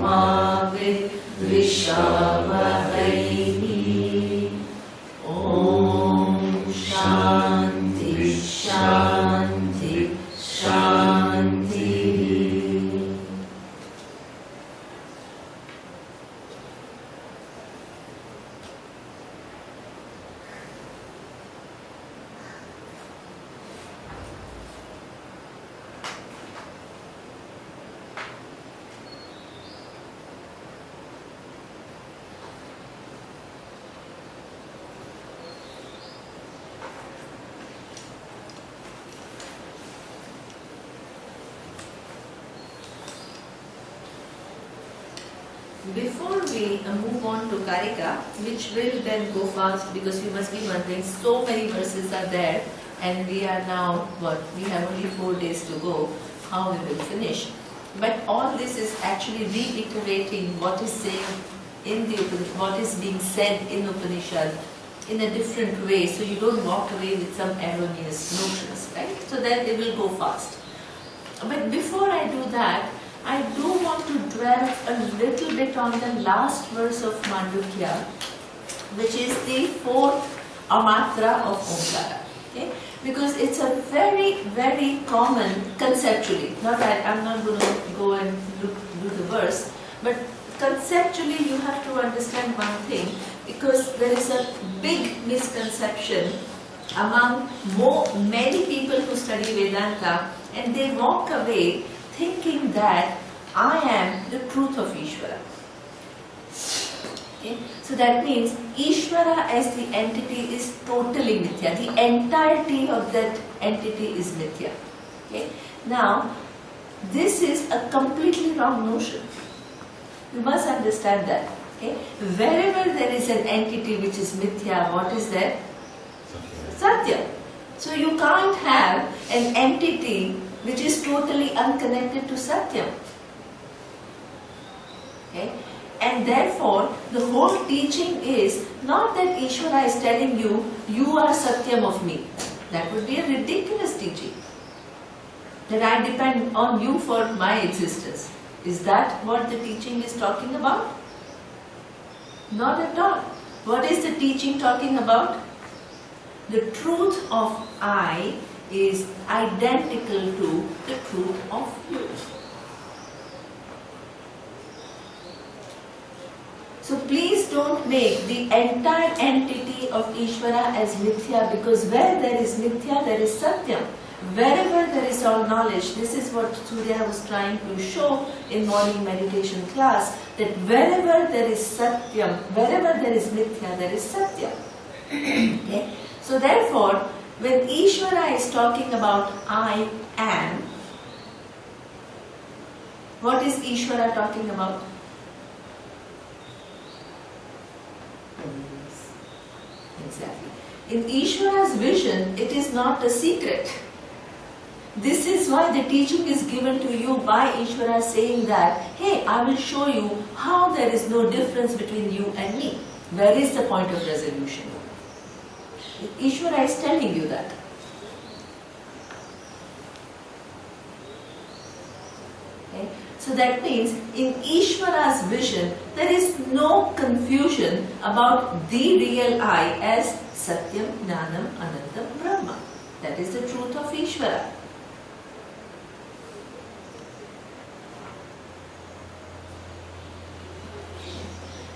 मा विद्विषावहैः। ॐ शान्ति शान्ति शान्तिः। Before we move on to Karika, which will then go fast, because you must be wondering, so many verses are there and we are now, we have only 4 days to go, how we will finish. But all this is actually reiterating what is saying in the what is being said in Upanishad in a different way, so you don't walk away with some erroneous notions, right? So that they will go fast. But before I do that, I do want to dwell a little bit on the last verse of Mandukya, which is the 4th amatra of Omkara. Okay? Because it's a very, very common conceptually. Not that I'm not going to go and do the verse, but conceptually you have to understand one thing, because there is a big misconception among many people who study Vedanta, and they walk away thinking that I am the truth of Ishvara. Okay? So that means Ishvara as the entity is totally mithya. The entirety of that entity is mithya. Okay? Now, this is a completely wrong notion. You must understand that. Okay? Wherever there is an entity which is mithya, what is there? Satya. So you can't have an entity which is totally unconnected to Satyam. Okay? And therefore, the whole teaching is not that Ishvara is telling you, you are Satyam of me. That would be a ridiculous teaching. That I depend on you for my existence. Is that what the teaching is talking about? Not at all. What is the teaching talking about? The truth of I is identical to the truth of you. So please don't make the entire entity of Ishvara as mithya, because where there is mithya, there is satyam. Wherever there is all knowledge, this is what Surya was trying to show in morning meditation class, that wherever there is satyam, wherever there is mithya, there is satyam. Okay? So therefore, when Ishvara is talking about I am, what is Ishvara talking about? Exactly. In Ishvara's vision, it is not a secret. This is why the teaching is given to you by Ishvara, saying that, hey, I will show you how there is no difference between you and me. Where is the point of resolution? Ishvara is telling you that. Okay? So that means in Ishvara's vision, there is no confusion about the real I as Satyam, Jnanam, Anantam, Brahma. That is the truth of Ishvara.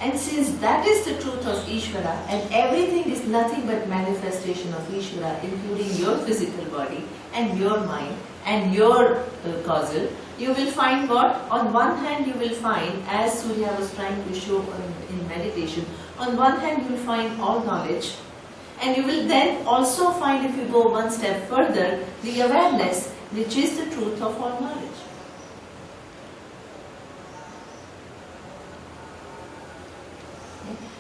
And since that is the truth of Ishvara, and everything is nothing but manifestation of Ishvara, including your physical body and your mind and your causal, you will find what? On one hand you will find, as Surya was trying to show in meditation, on one hand you will find all knowledge, and you will then also find, if you go one step further, the awareness, which is the truth of all knowledge.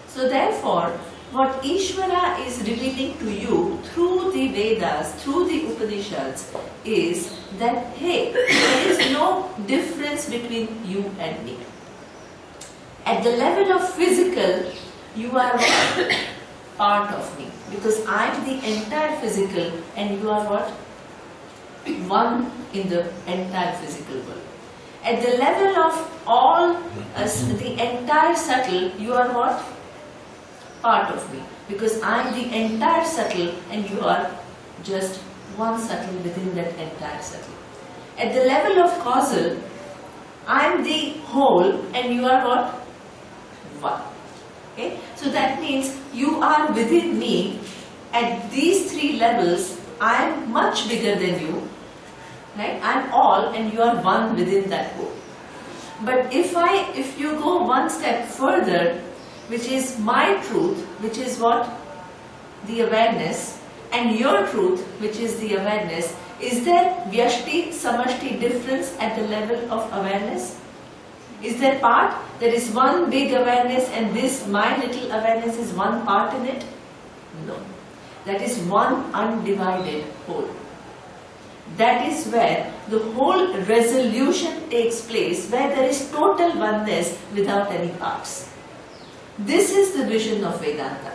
So therefore, what Ishvara is revealing to you through the Vedas, through the Upanishads, is that, hey, there is no difference between you and me. At the level of physical, you are what? Part of me. Because I am the entire physical and you are what? One in the entire physical world. At the level of all, the entire subtle, you are what? Part of me. Because I am the entire subtle and you are just one subtle within that entire subtle. At the level of causal, I am the whole and you are what? One. Okay? So that means you are within me. At these three levels, I am much bigger than you. Right? I am all and you are one within that whole. But if you go one step further, which is my truth, which is what? The awareness, and your truth, which is the awareness, is there Vyashti, Samashti difference at the level of awareness? Is there part? There is one big awareness and this, my little awareness, is one part in it? No. That is one undivided whole. That is where the whole resolution takes place, where there is total oneness without any parts. This is the vision of Vedanta.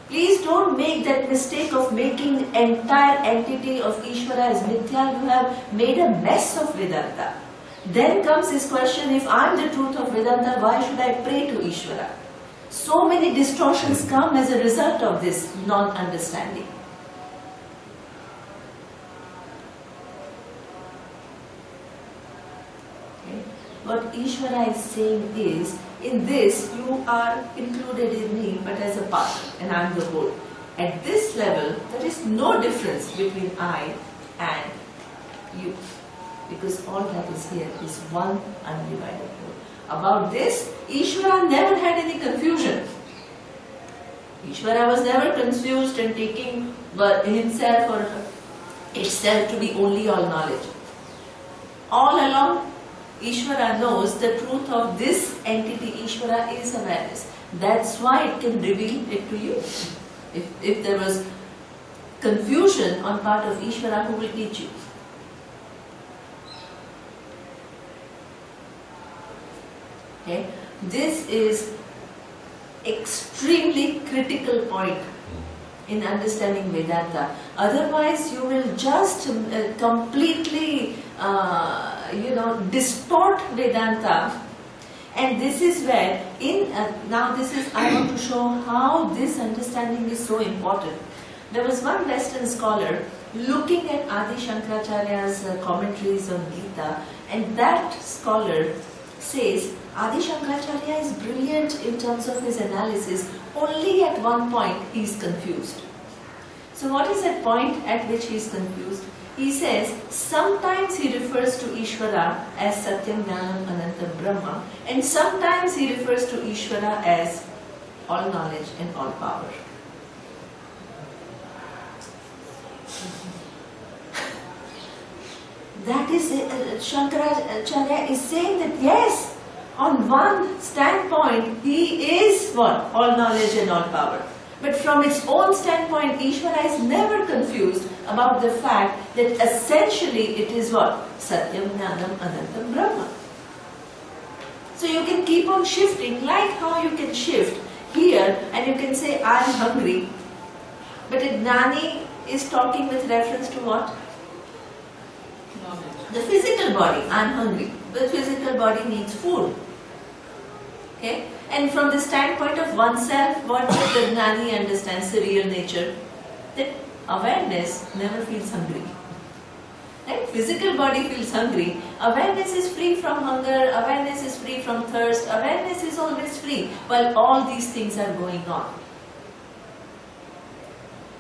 Please don't make that mistake of making the entire entity of Ishvara as Mithya. You have made a mess of Vedanta. Then comes this question, if I am the truth of Vedanta, why should I pray to Ishvara? So many distortions come as a result of this non-understanding. Okay. What Ishvara is saying is, in this you are included in me but as a part and I am the whole. At this level, there is no difference between I and you. Because all that is here is one undivided whole. About this, Ishvara never had any confusion. Ishvara was never confused and taking himself or itself to be only all knowledge. All along, Ishvara knows the truth of this entity. Ishvara is awareness. That's why it can reveal it to you. If there was confusion on part of Ishvara, who will teach you? Okay. This is extremely critical point in understanding Vedanta. Otherwise, you will just completely, distort Vedanta. And this is where, I want to show how this understanding is so important. There was one Western scholar looking at Adi Shankaracharya's commentaries on Gita, and that scholar says Adi Shankaracharya is brilliant in terms of his analysis. Only at one point he is confused. So what is that point at which he is confused? He says sometimes he refers to Ishvara as Satyam Jnanam Anantam Brahma, and sometimes he refers to Ishvara as all knowledge and all power. That is, Shankaracharya is saying that yes, on one standpoint, he is what? All knowledge and all power. But from its own standpoint, Ishvara is never confused about the fact that essentially it is what? Satyam Jnanam Anantam Brahma. So you can keep on shifting, like how you can shift here and you can say, I am hungry. But a Jnani is talking with reference to what? The physical body. I am hungry. The physical body needs food. Okay? And from the standpoint of oneself, what does the Jnani understands the real nature? That awareness never feels hungry. Right? Physical body feels hungry. Awareness is free from hunger. Awareness is free from thirst. Awareness is always free while all these things are going on.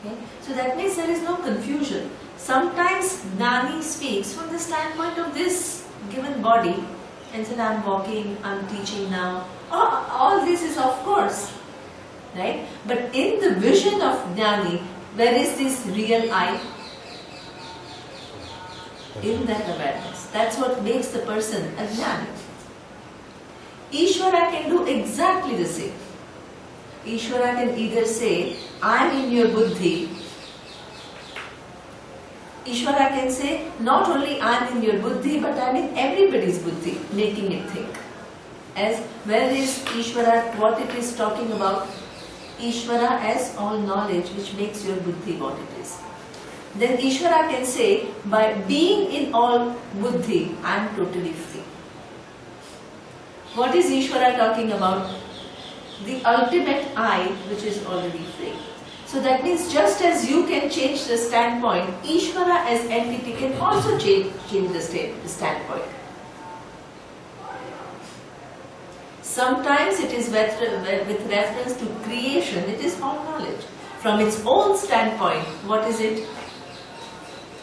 Okay? So that means there is no confusion. Sometimes Jnani speaks from the standpoint of this given body and said, I am walking, I am teaching now. All this is of course, right? But in the vision of Jnani, where is this real I? In that awareness. That's what makes the person a Jnani. Ishvara can do exactly the same. Ishvara can either say, I am in your buddhi. Ishvara can say, not only I am in your buddhi, but I am in everybody's buddhi, making it think. As where is Ishvara, what it is talking about? Ishvara as all knowledge, which makes your buddhi what it is. Then Ishvara can say, by being in all buddhi, I am totally free. What is Ishvara talking about? The ultimate I, which is already free. So that means just as you can change the standpoint, Ishvara as entity can also change the standpoint. Sometimes it is with reference to creation, it is all knowledge. From its own standpoint, what is it?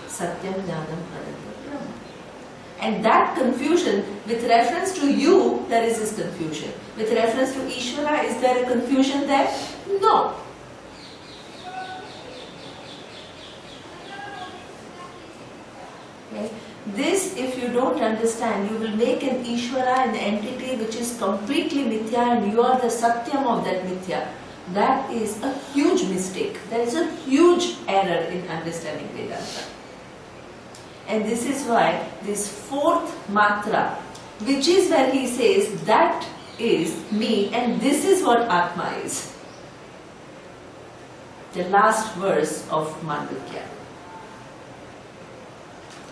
Satyam Jnanam Ananta Brahma. And that confusion, with reference to you, there is this confusion. With reference to Ishvara, is there a confusion there? No. Okay. This, if you don't understand, you will make an Ishvara, an entity which is completely mithya, and you are the Satyam of that mithya. That is a huge mistake. There is a huge error in understanding Vedanta. And this is why this fourth matra, which is where he says, that is me and this is what Atma is. The last verse of Mandukya.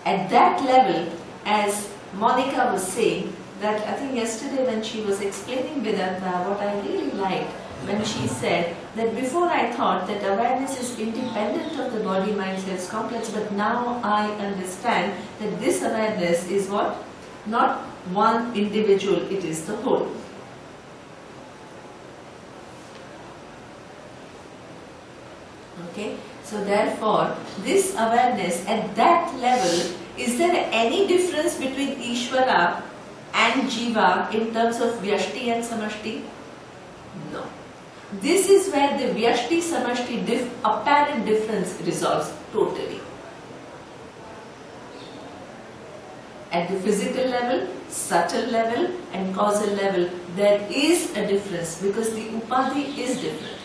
At that level, as Monica was saying, that I think yesterday when she was explaining Vedanta, what I really liked, when she said that before I thought that awareness is independent of the body, mind, cells complex, but now I understand that this awareness is what? Not one individual, it is the whole. Okay, so therefore, this awareness at that level, is there any difference between Ishvara and Jiva in terms of Vyashti and Samashti? No. This is where the Vyashti Samashti apparent difference resolves totally. At the physical level, subtle level and causal level, there is a difference because the Upadhi is different.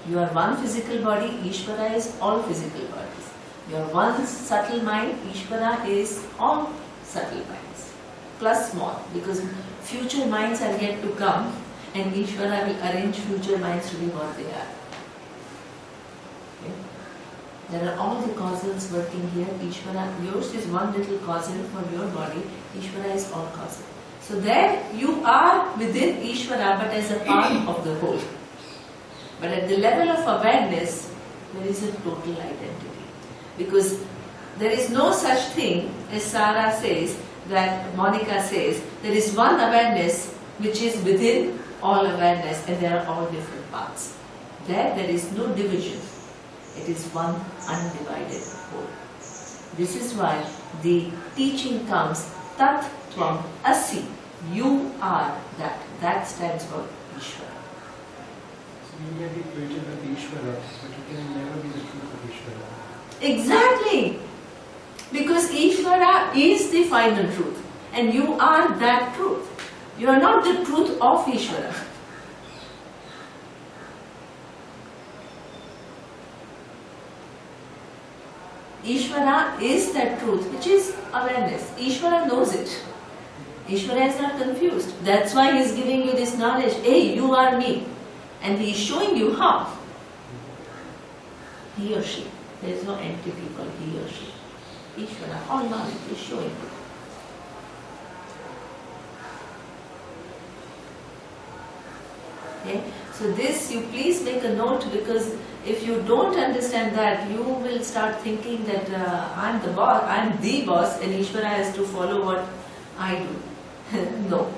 You are one physical body, Ishvara is all physical bodies. You are one subtle mind, Ishvara is all subtle minds. Plus small, because future minds are yet to come and Ishvara will arrange future minds to be what they are. Okay. There are all the causals working here. Ishvara, yours is one little causal for your body, Ishvara is all causal. So there you are within Ishvara but as a part of the whole. But at the level of awareness, there is a total identity. Because there is no such thing, as Sarah says, that Monica says, there is one awareness which is within all awareness and there are all different parts. There is no division. It is one undivided whole. This is why the teaching comes, Tat Tvam Asi. You are that. That stands for Ishvara. You may be created with Ishvara, but you can never be the truth of Ishvara. Exactly. Because Ishvara is the final truth. And you are that truth. You are not the truth of Ishvara. Ishvara is that truth, which is awareness. Ishvara knows it. Ishvara is not confused. That's why he is giving you this knowledge. Hey, you are me. And he is showing you how. He or she. There is no entity called he or she. Ishvara, all knowledge is showing you. Okay? So this, you please make a note, because if you don't understand that, you will start thinking that I'm the boss and Ishvara has to follow what I do. No.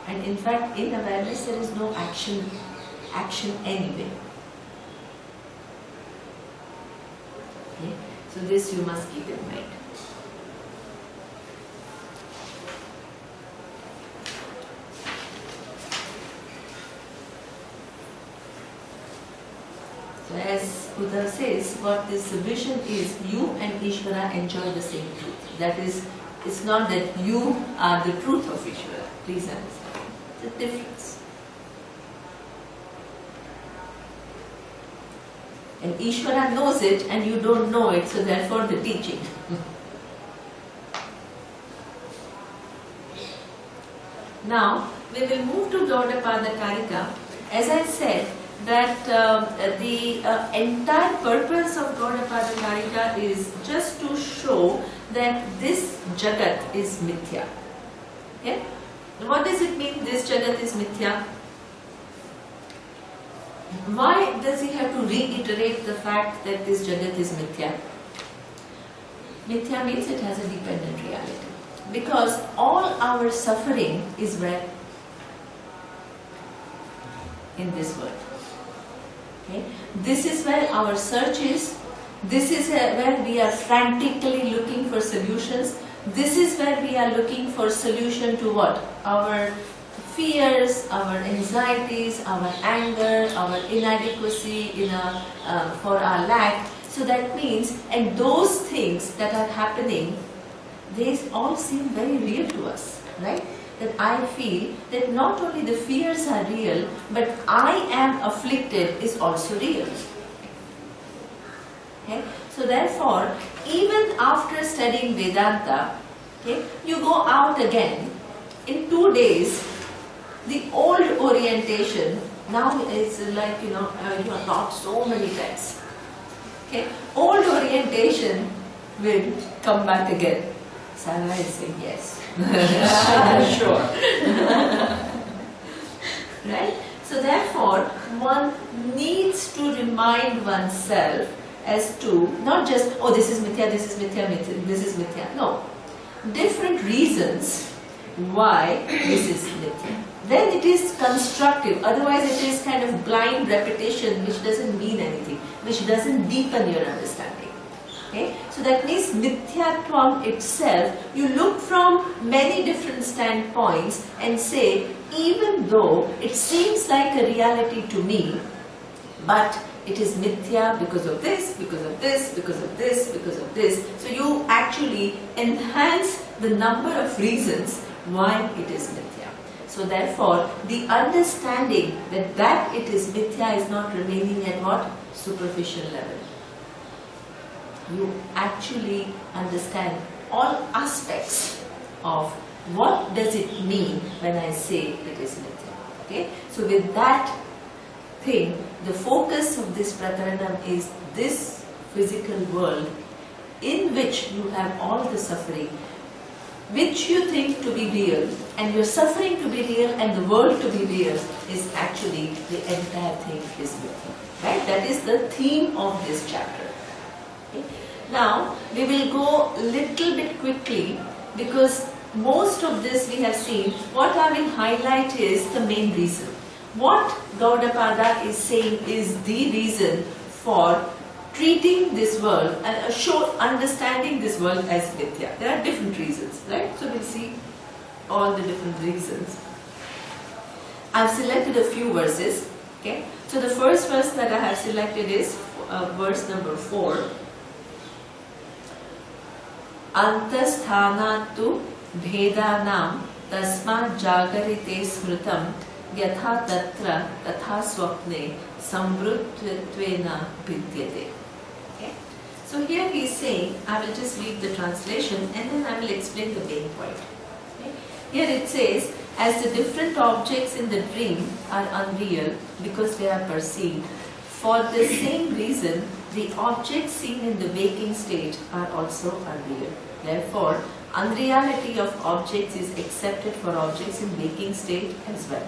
And in fact, in awareness there is no action anyway. Okay? So this you must keep in mind. So as Uddhav says, what this vision is, you and Ishvara enjoy the same truth. That is, it's not that you are the truth of Ishvara. Please understand. The difference. And Ishvara knows it and you don't know it, so therefore the teaching. Now, we will move to Gaudapada Karika. As I said, that the entire purpose of Gaudapada Karika is just to show that this Jagat is mithya. Okay? What does it mean this Jagat is mithya? Why does he have to reiterate the fact that this Jagat is mithya? Mithya means it has a dependent reality. Because all our suffering is where? In this world. Okay? This is where our search is. This is where we are frantically looking for solutions. This is where we are looking for solution to what? Our fears, our anxieties, our anger, our inadequacy for our lack. So that means, and those things that are happening, they all seem very real to us, right? That I feel that not only the fears are real, but I am afflicted is also real. Okay? So therefore, even after studying Vedanta, okay, you go out again. In 2 days, the old orientation, now it's like, you are taught so many times. Okay? Old orientation will come back again. So I will say yes. Sure. Right? So therefore, one needs to remind oneself as to not just, oh, this is mithya, this is mithya, this is mithya. No. Different reasons why this is mithya. Then it is constructive. Otherwise it is kind of blind repetition which doesn't mean anything, which doesn't deepen your understanding. Okay? So that means mithyatvam itself, you look from many different standpoints and say, even though it seems like a reality to me, but it is mithya because of this, because of this, because of this, because of this. So you actually enhance the number of reasons why it is mithya. So therefore, the understanding that it is mithya is not remaining at what? Superficial level. You actually understand all aspects of what does it mean when I say it is mithya. Okay? So with that thing, the focus of this prakaranam is this physical world in which you have all the suffering, which you think to be real, and your suffering to be real and the world to be real is actually the entire thing is mithya. Right? That is the theme of this chapter. Okay? Now, we will go little bit quickly because most of this we have seen. What I will highlight is the main reason. What Gaudapada is saying is the reason for treating this world and understanding this world as mithya. There are different reasons, right? So we'll see all the different reasons. I've selected a few verses. Okay. So the first verse that I have selected is verse number 4. Antasthanatu bhedanam tasma jagarite smrutam yatha tatra tatha swapne samvrutvena vidyate. Okay. So here he is saying, I will just read the translation and then I will explain the main point. Okay. Here it says, as the different objects in the dream are unreal because they are perceived, for the same reason the objects seen in the waking state are also unreal. Therefore, unreality of objects is accepted for objects in waking state as well.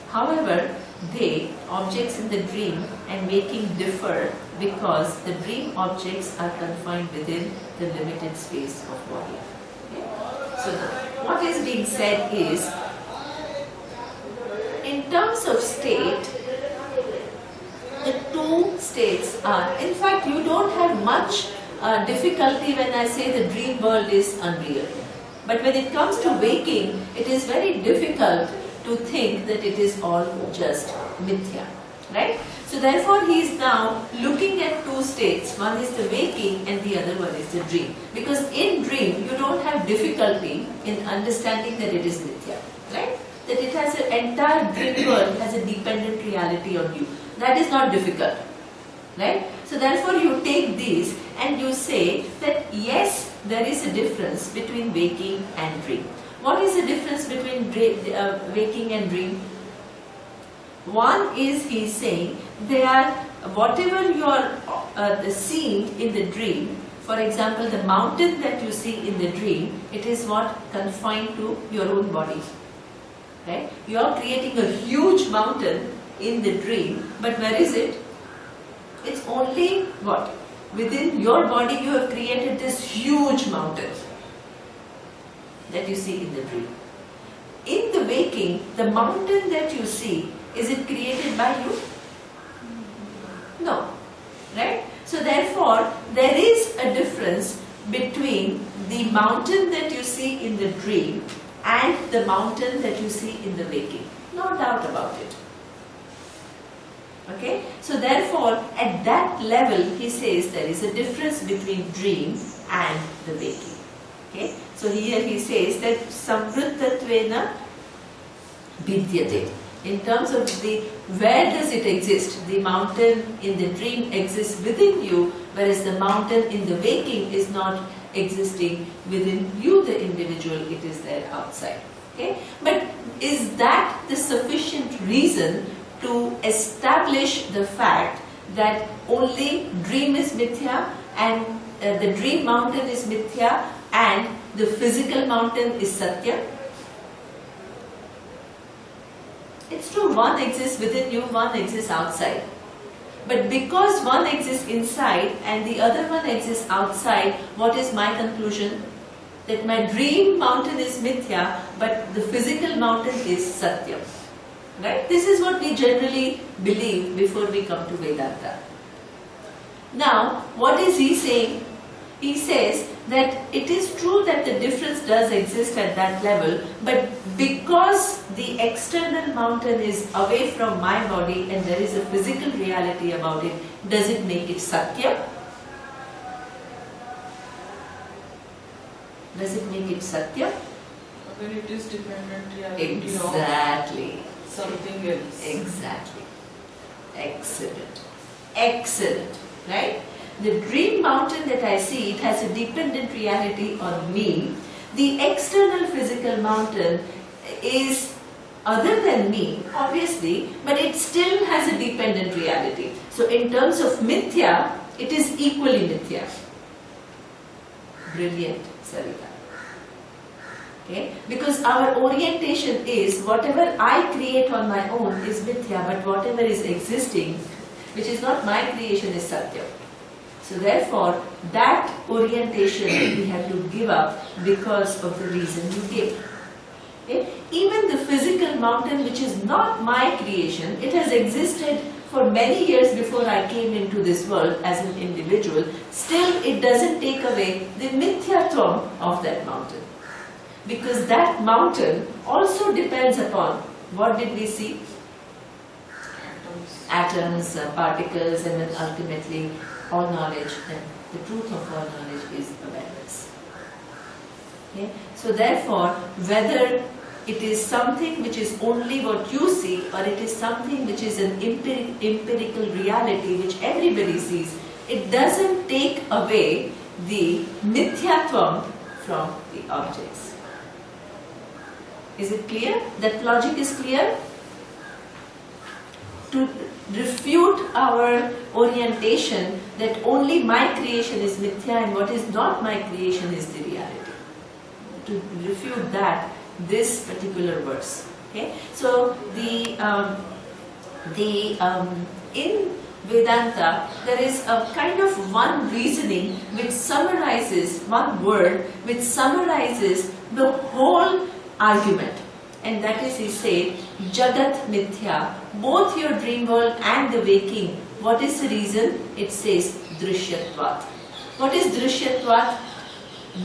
However, objects in the dream and waking differ because the dream objects are confined within the limited space of body. Okay? So now, what is being said is, in terms of state, the two states are, in fact, you don't have much difficulty when I say the dream world is unreal. But when it comes to waking, it is very difficult to think that it is all just mithya. Right? So therefore he is now looking at two states. One is the waking and the other one is the dream. Because in dream, you don't have difficulty in understanding that it is mithya. Right? That it has an entire dream world has a dependent reality on you. That is not difficult. Right? So therefore you take these and you say that yes, there is a difference between waking and dream. What is the difference between waking and dream? One is, he is saying, they are whatever you are seeing in the dream. For example, the mountain that you see in the dream, it is what confined to your own body. Right? You are creating a huge mountain in the dream, but where is it? It's only what? Within your body you have created this huge mountain that you see in the dream. In the waking, the mountain that you see, is it created by you? No. Right? So therefore, there is a difference between the mountain that you see in the dream and the mountain that you see in the waking. No doubt about it. Okay? So therefore, at that level, he says there is a difference between dream and the waking. Okay? So here he says that samvrittatvena vidyate. In terms of where does it exist? The mountain in the dream exists within you, whereas the mountain in the waking is not existing within you, the individual, it is there outside. Okay? But is that the sufficient reason to establish the fact that only dream is mithya and the dream mountain is mithya and the physical mountain is satya? It's true, one exists within you, one exists outside. But because one exists inside and the other one exists outside, what is my conclusion? That my dream mountain is mithya, but the physical mountain is satya. Right? This is what we generally believe before we come to Vedanta. Now, what is he saying? He says that it is true that the difference does exist at that level, but because the external mountain is away from my body and there is a physical reality about it, does it make it satya? Does it make it satya? When it is dependent reality Exactly. of something else. Exactly. Excellent. Excellent. Right? The dream mountain that I see, it has a dependent reality on me. The external physical mountain is other than me, obviously, but it still has a dependent reality. So in terms of mithya, it is equally mithya. Brilliant, Sarita. Okay? Because our orientation is whatever I create on my own is mithya, but whatever is existing, which is not my creation, is satya. So therefore, that orientation we have to give up because of the reason you gave. Okay? Even the physical mountain, which is not my creation, it has existed for many years before I came into this world as an individual, still it doesn't take away the mithyatvam of that mountain. Because that mountain also depends upon, what did we see? Atoms, particles, and then ultimately all knowledge, and the truth of all knowledge is awareness. Okay? So therefore, whether it is something which is only what you see, or it is something which is an empirical reality which everybody sees, it doesn't take away the mithyatvam from the objects. Is it clear? That logic is clear? To refute our orientation that only my creation is mithya and what is not my creation is the reality. To refute that, this particular verse. Okay? So in Vedanta, there is a kind of one reasoning which summarizes, one word which summarizes the whole argument. And that is, he said, Jagat Mithya, both your dream world and the waking. What is the reason? It says Drishyatvat. What is Drishyatvat?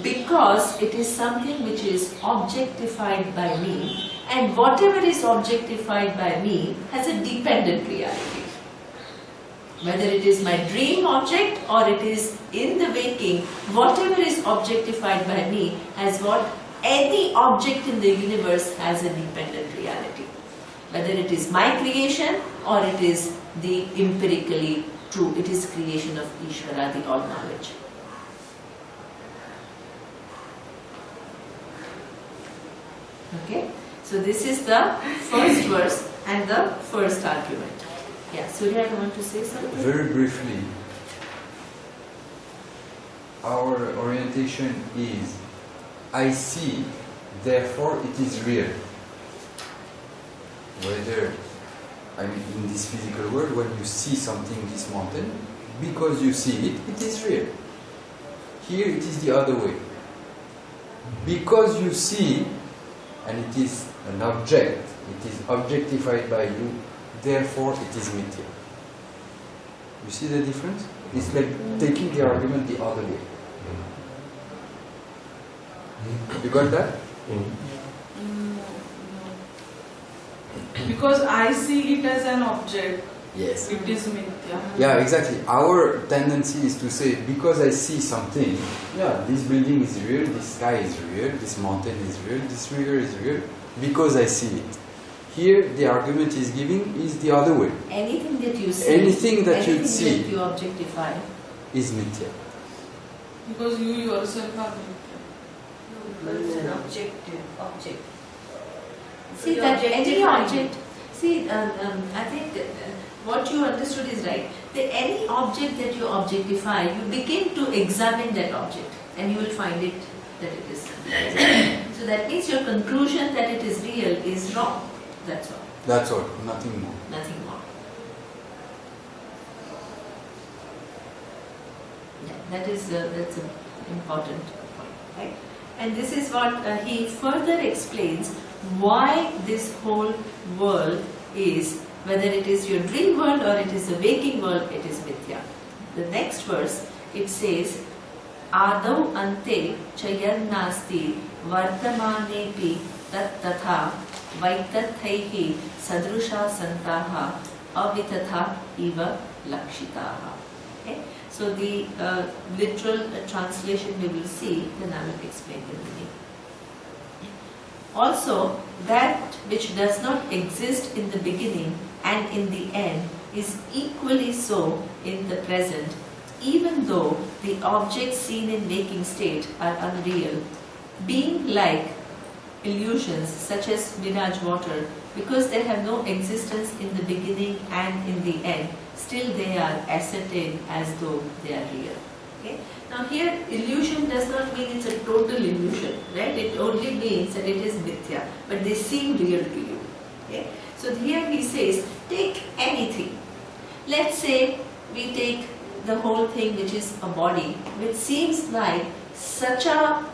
Because it is something which is objectified by me, and whatever is objectified by me has a dependent reality. Whether it is my dream object or it is in the waking, whatever is objectified by me has what any object in the universe has a dependent reality. Whether it is my creation or it is the empirically true, it is creation of Ishvara, the all-knowledge. Okay, so this is the first verse. and the first argument. Yeah, Surya, you want to say something? Very briefly, our orientation is I see, therefore it is real. Whether, I mean, in this physical world, when you see something, this mountain, because you see it, it is real. Here it is the other way. Because you see, and it is an object, it is objectified by you, therefore it is mithya. You see the difference? It's like taking the argument the other way. You got that? No. Because I see it as an object, Yes. it is mithya. Yeah, exactly. Our tendency is to say, because I see something, yeah, this building is real, this sky is real, this mountain is real, this river is real, because I see it. Here, the argument is giving is the other way. Anything that you see, Anything that you anything see that you objectify, is mithya. Because you yourself are mithya. It's an object. see You that any objectify object, see, I think what you understood is right. That any object that you objectify, you begin to examine that object and you will find it that it is. So that means your conclusion that it is real is wrong. That's all. That's all, nothing more. Nothing more. Yeah, that's an important point, right? And this is what he further explains why this whole world is, whether it is your dream world or it is a waking world, it is mithya. The next verse, it says, Adau ante chayan nasti vartamanepi tat tatha vaitathaihi sadrusha santaha avitatha iva lakshitaha. Okay? So the literal translation we will see, then I will explain the meaning. Also, that which does not exist in the beginning and in the end is equally so in the present, even though the objects seen in waking state are unreal, being like illusions such as mirage water, because they have no existence in the beginning and in the end, still they are ascertained as though they are real. Okay? Now here, illusion does not mean it's a total illusion, right? It only means that it is mithya, but they seem real to you. Okay? So here he says, take anything. Let's say we take the whole thing which is a body, which seems like such a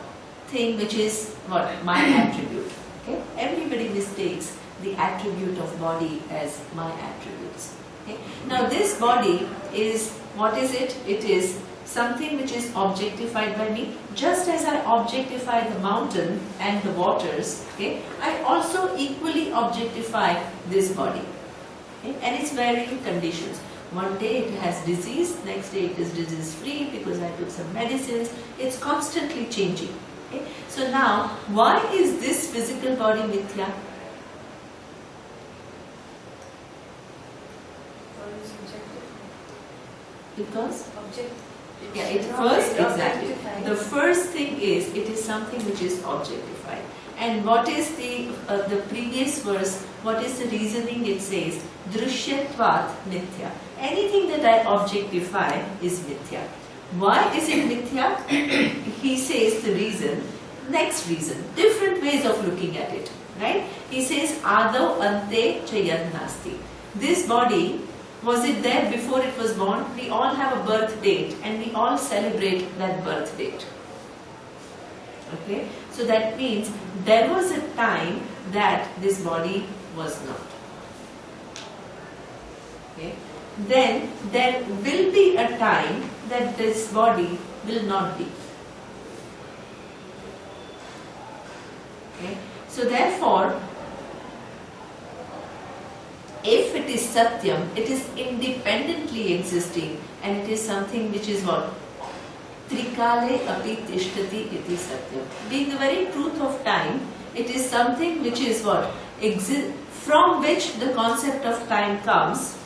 thing which is what? My attribute. Okay? Everybody mistakes the attribute of body as my attributes. Okay? Now this body is, what is it? It is something which is objectified by me. Just as I objectify the mountain and the waters, okay, I also equally objectify this body. Okay? And its varying conditions. One day it has disease, next day it is disease free because I took some medicines. It's constantly changing. Okay? So now, why is this physical body mithya? Because? The first thing is, it is something which is objectified. And what is the previous verse, what is the reasoning? It says, Drishyatvat mithya. Anything that I objectify is mithya. Why is it mithya? He says the reason, next reason, different ways of looking at it. Right? He says, Adau ante chayat nasti. This body, was it there before it was born? We all have a birth date and we all celebrate that birth date. Okay? So that means there was a time that this body was not. Okay? Then there will be a time that this body will not be. Okay? So therefore, if it is Satyam, it is independently existing and it is something which is what? Trikale api tishtati iti Satyam. Being the very truth of time, it is something which is what? From which the concept of time comes,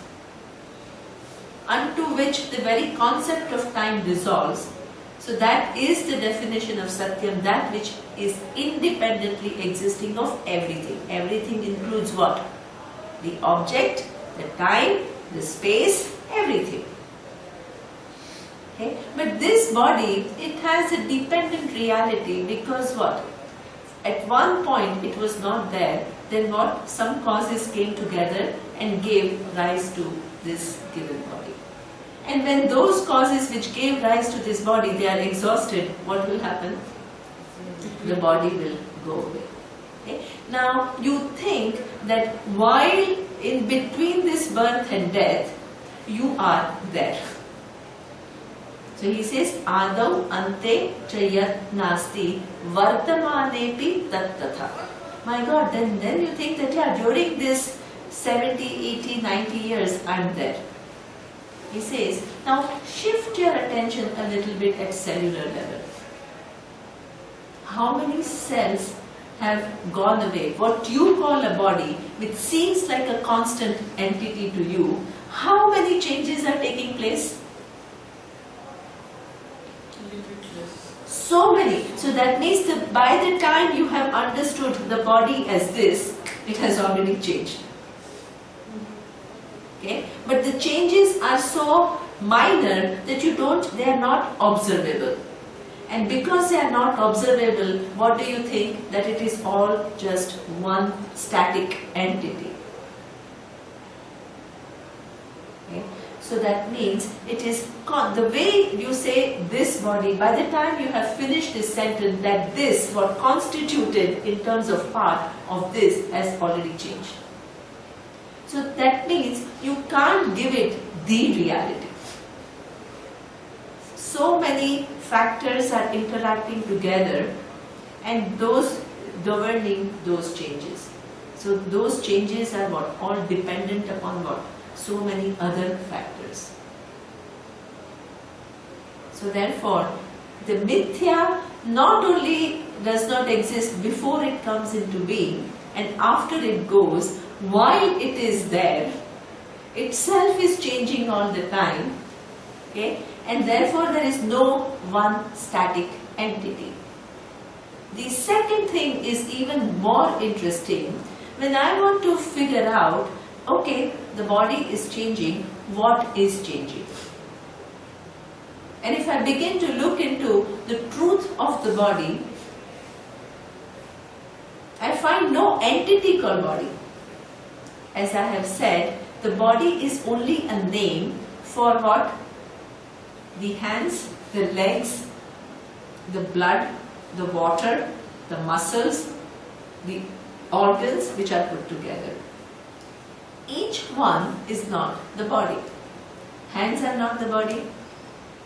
unto which the very concept of time dissolves. So that is the definition of Satyam, that which is independently existing of everything. Everything includes what? The object, the time, the space, everything. Okay? But this body, it has a dependent reality because what? At one point it was not there, then what? Some causes came together and gave rise to this given body. And when those causes which gave rise to this body, they are exhausted, what will happen? The body will go away. Okay? Now you think that while in between this birth and death, you are there. So he says, Adau ante chayat nasti vartamanepi tat tatha. My God, then you think that yeah, during this 70, 80, 90 years, I'm there. He says, now shift your attention a little bit at cellular level. How many cells have gone away? What you call a body, which seems like a constant entity to you, how many changes are taking place? Limitless. So many. So that means that by the time you have understood the body as this, it has already changed. Okay? But the changes are so minor that they are not observable. And because they are not observable, what do you think? That it is all just one static entity. Okay? So that means it is, the way you say this body, by the time you have finished this sentence, that this, what constituted in terms of part of this, has already changed. So that means you can't give it the reality. So many factors are interacting together and those governing those changes. So those changes are what? All dependent upon what? So many other factors. So therefore, the mithya not only does not exist before it comes into being, and after it goes, while it is there, itself is changing all the time, okay? And therefore there is no one static entity. The second thing is even more interesting. When I want to figure out, okay, the body is changing, what is changing? And if I begin to look into the truth of the body, I find no entity called body. As I have said, the body is only a name for what? The hands, the legs, the blood, the water, the muscles, the organs which are put together. Each one is not the body. Hands are not the body,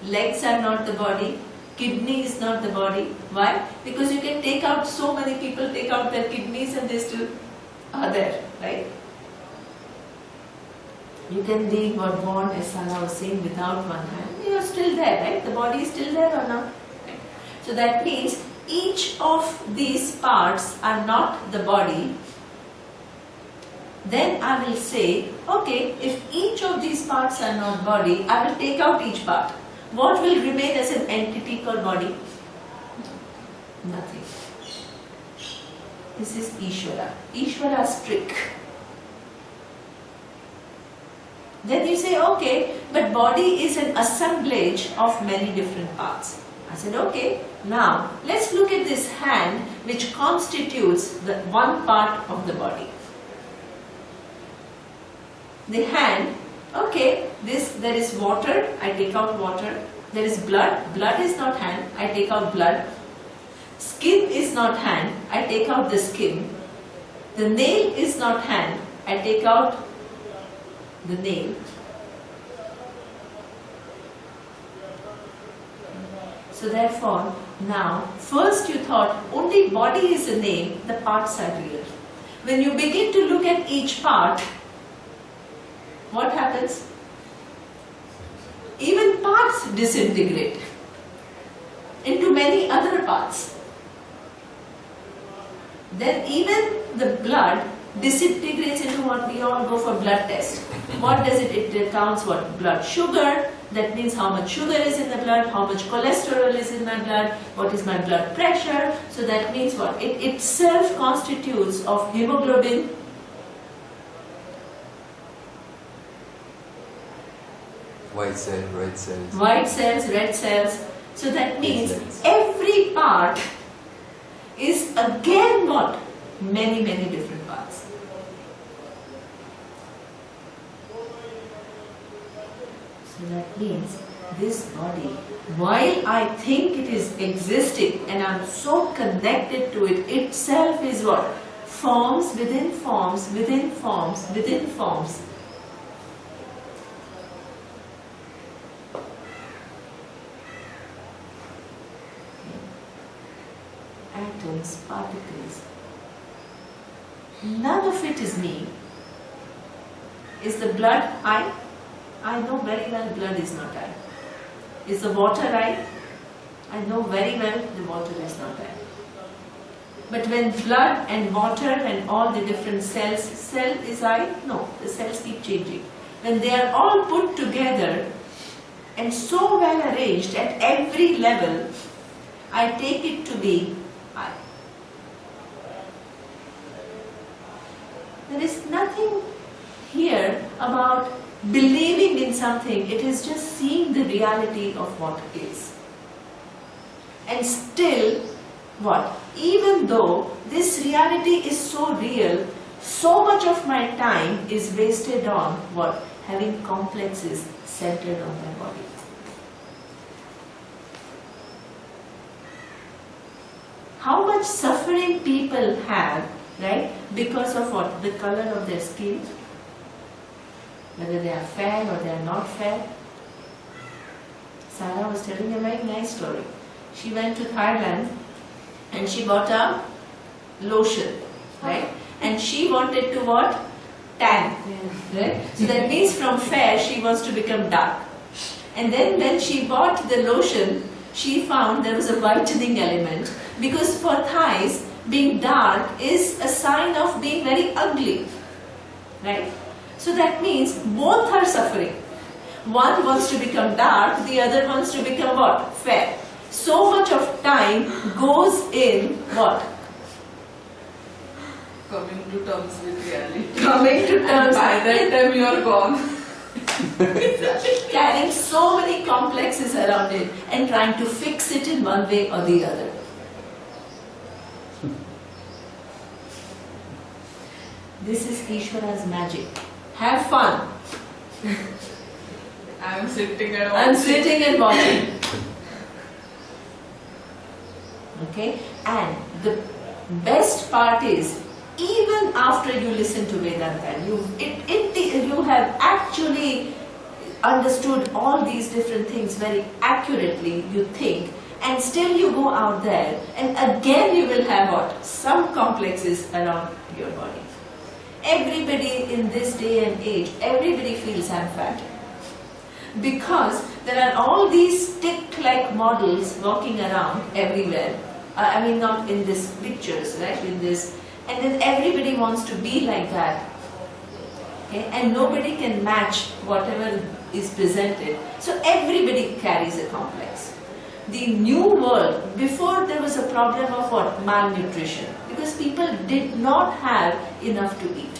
legs are not the body, kidney is not the body. Why? Because you can take out, so many people take out their kidneys and they still are there, right? You can be born, as Sana was saying, without one hand. You are still there, right? The body is still there or not? Right? So that means each of these parts are not the body. Then I will say, okay, if each of these parts are not body, I will take out each part. What will remain as an entity called body? Nothing. This is Ishvara. Ishvara's trick. Then you say, okay, but body is an assemblage of many different parts. I said, okay, now let's look at this hand which constitutes the one part of the body. The hand, okay, there is water, I take out water. There is blood, blood is not hand, I take out blood. Skin is not hand, I take out the skin. The nail is not hand, I take out the nail. So therefore, now, first you thought only body is a name, the parts are real. When you begin to look at each part, what happens? Even parts disintegrate into many other parts. Then even the blood disintegrates into what we all go for blood test. What does it? It counts what? Blood sugar. That means how much sugar is in the blood, how much cholesterol is in my blood, what is my blood pressure. So that means what? It itself constitutes of hemoglobin, White cell, red cells. White cells, red cells. So that means Cells. every part is again what? Many, many different parts. So that means this body, while I think it is existing and I am so connected to it, itself is what? Forms within forms, within forms, within forms. Atoms, particles. None of it is me. Is the blood I? I know very well blood is not I. Is the water I? I know very well the water is not I. But when blood and water and all the different cells, cell is I? No, the cells keep changing. When they are all put together and so well arranged at every level, I take it to be I. There is nothing here about believing in something, it is just seeing the reality of what is. And still, what? Even though this reality is so real, so much of my time is wasted on what? Having complexes centered on my body. How much suffering people have, right? Because of what? The color of their skin. Whether they are fair or they are not fair. Sarah was telling a very nice story. She went to Thailand and she bought a lotion, right? And she wanted to what? Tan, right? So that means from fair she wants to become dark. And then when she bought the lotion, she found there was a whitening element, because for Thais, being dark is a sign of being very ugly, right? So that means both are suffering. One wants to become dark, the other wants to become what? Fair. So much of time goes in what? Coming to terms with reality. Coming to terms. By that time you are gone. Carrying so many complexes around it and trying to fix it in one way or the other. This is Ishvara's magic. Have fun. I am sitting and I'm watching. sitting and watching. Okay? And the best part is, even after you listen to Vedanta, you have actually understood all these different things very accurately, you think, and still you go out there and again you will have what? Some complexes around your body. Everybody in this day and age, everybody feels I'm fat. Because there are all these stick-like models walking around everywhere. I mean, not in these pictures, right? In this, and then everybody wants to be like that. Okay? And nobody can match whatever is presented. So everybody carries a complex. The new world, before there was a problem of what? Malnutrition. Because people did not have enough to eat.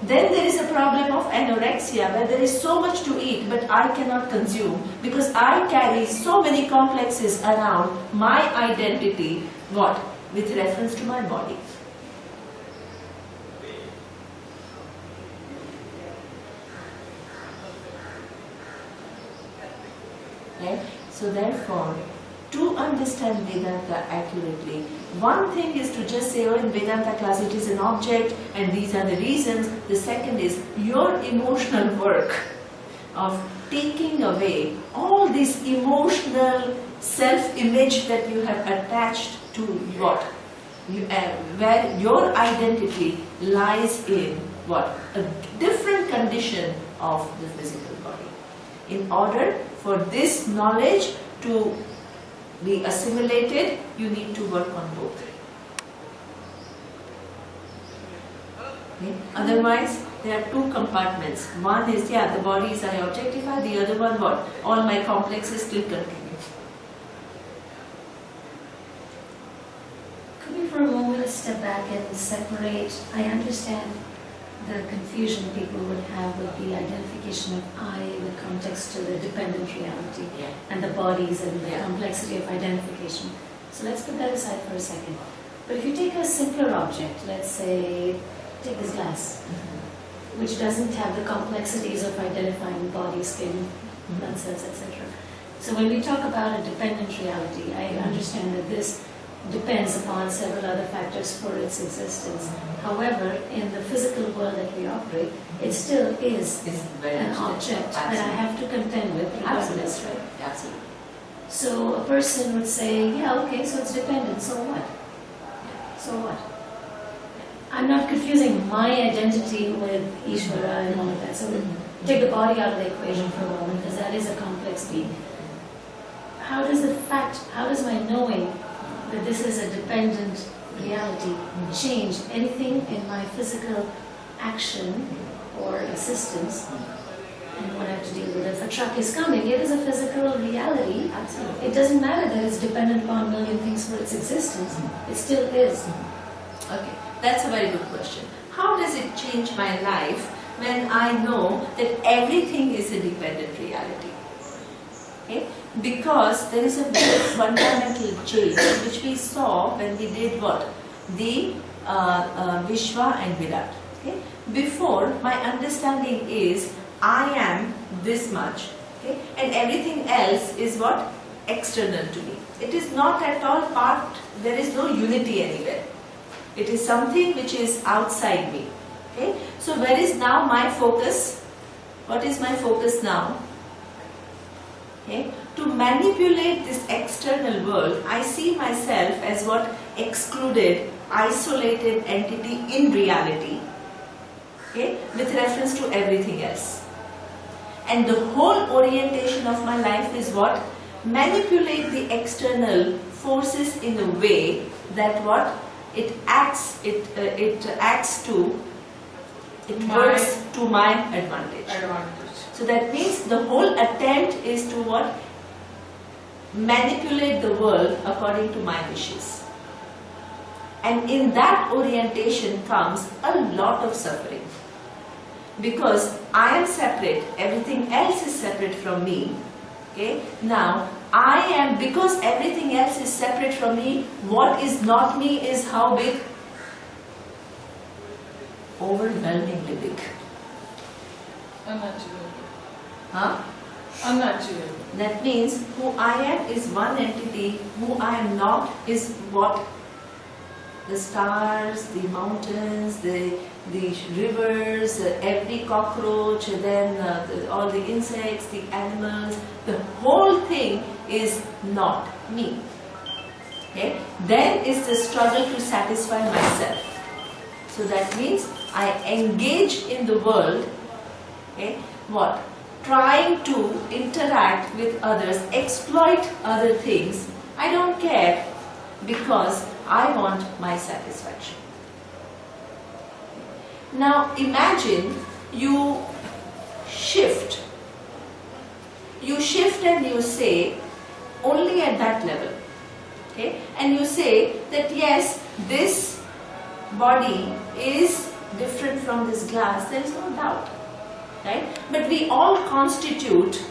Then there is a problem of anorexia, where there is so much to eat but I cannot consume because I carry so many complexes around my identity, what? With reference to my body. Okay? So therefore, to understand Vedanta accurately, one thing is to just say, oh, in Vedanta class it is an object and these are the reasons. The second is your emotional work of taking away all this emotional self-image that you have attached to what? Where your identity lies in what? A different condition of the physical body. In order for this knowledge to be assimilated, you need to work on both. Okay? Otherwise, there are two compartments. One is, yeah, the body is I objectify, the other one what? All my complexes still continue. Could we for a moment step back and separate? I understand the confusion people would have with the identification of I in the context to the dependent reality Yeah. and the bodies and the Yeah. complexity of identification. So let's put that aside for a second. But if you take a simpler object, let's say, take this glass, which doesn't have the complexities of identifying body, skin, blood cells, etc. So when we talk about a dependent reality, I understand that this depends upon several other factors for its existence. However, in the physical world that we operate, it still is It's very an much object that I absolutely. have to contend with regardless, right? Absolutely. So a person would say, yeah, okay, so it's dependent, so what? So what? I'm not confusing my identity with Ishvara and all of that. So take the body out of the equation for a moment, because that is a complex being. How does my knowing that this is a dependent reality change anything in my physical action or existence and what I have to deal with? If a truck is coming, it is a physical reality. Absolutely. It doesn't matter that it's dependent upon a million things for its existence. It still is. Okay, that's a very good question. How does it change my life when I know that everything is a dependent reality? Okay? Because there is a very fundamental change which we saw when we did what? The Vishwa and Virat. Okay? Before, my understanding is I am this much, okay? And everything else is what? External to me. It is not at all part, there is no unity anywhere. It is something which is outside me. Okay? So where is now my focus? What is my focus now? Okay? To manipulate this external world, I see myself as what? Excluded, isolated entity in reality. Okay? With reference to everything else. And the whole orientation of my life is what? Manipulate the external forces in a way that what? It works to my advantage. So that means the whole attempt is to what? Manipulate the world according to my wishes. And in that orientation comes a lot of suffering. Because I am separate, everything else is separate from me. Okay? Now, I am, because everything else is separate from me, what is not me is how big? Overwhelmingly big. Unnatural. Huh? Unnatural. That means who I am is one entity, who I am not is what? The stars, the mountains, the rivers, every cockroach, then all the insects, the animals, the whole thing is not me. Okay? Then is the struggle to satisfy myself. So that means I engage in the world, okay? What? Trying to interact with others, exploit other things. I don't care because I want my satisfaction. Now imagine you shift. You shift and you say, only at that level. Okay? And you say that yes, this body is different from this glass, there is no doubt. Right? But we all constitute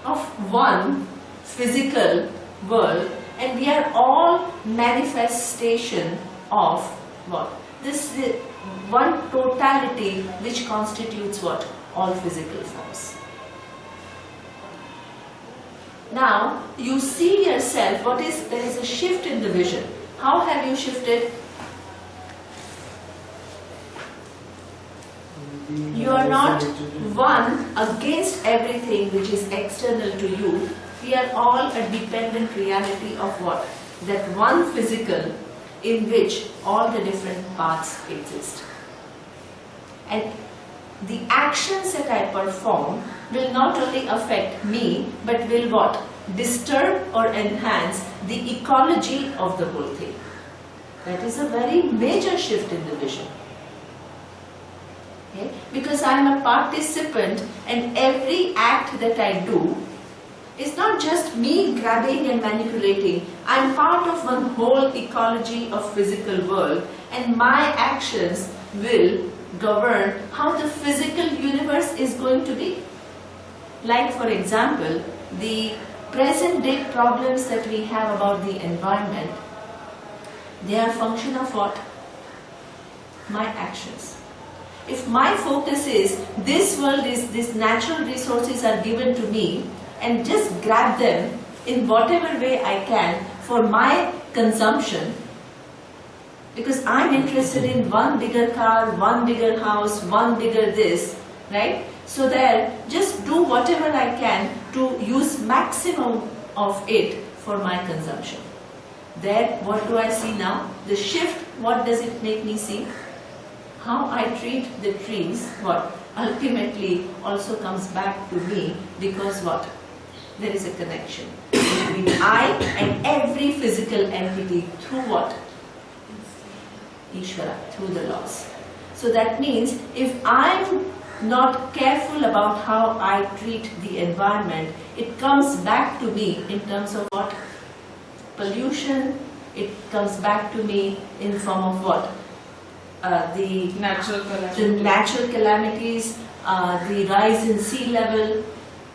of one physical world, and we are all manifestation of what? This one totality which constitutes what? All physical forms. Now, you see yourself, there is a shift in the vision. How have you shifted? You are not one against everything which is external to you. We are all a dependent reality of what? That one physical in which all the different parts exist. And the actions that I perform will not only affect me, but will what? Disturb or enhance the ecology of the whole thing. That is a very major shift in the vision. Okay? Because I am a participant, and every act that I do is not just me grabbing and manipulating. I am part of one whole ecology of physical world, and my actions will govern how the physical universe is going to be. Like for example, the present day problems that we have about the environment, they are a function of what? My actions. If my focus is, this world is, these natural resources are given to me, and just grab them in whatever way I can for my consumption, because I'm interested in one bigger car, one bigger house, one bigger this, right? So that just do whatever I can to use maximum of it for my consumption. There, what do I see now? The shift, what does it make me see? How I treat the trees, what ultimately also comes back to me, because what? There is a connection between I and every physical entity through what? Ishvara, through the laws. So that means if I'm not careful about how I treat the environment, it comes back to me in terms of what? Pollution. It comes back to me in form of what? The natural calamities, the rise in sea level.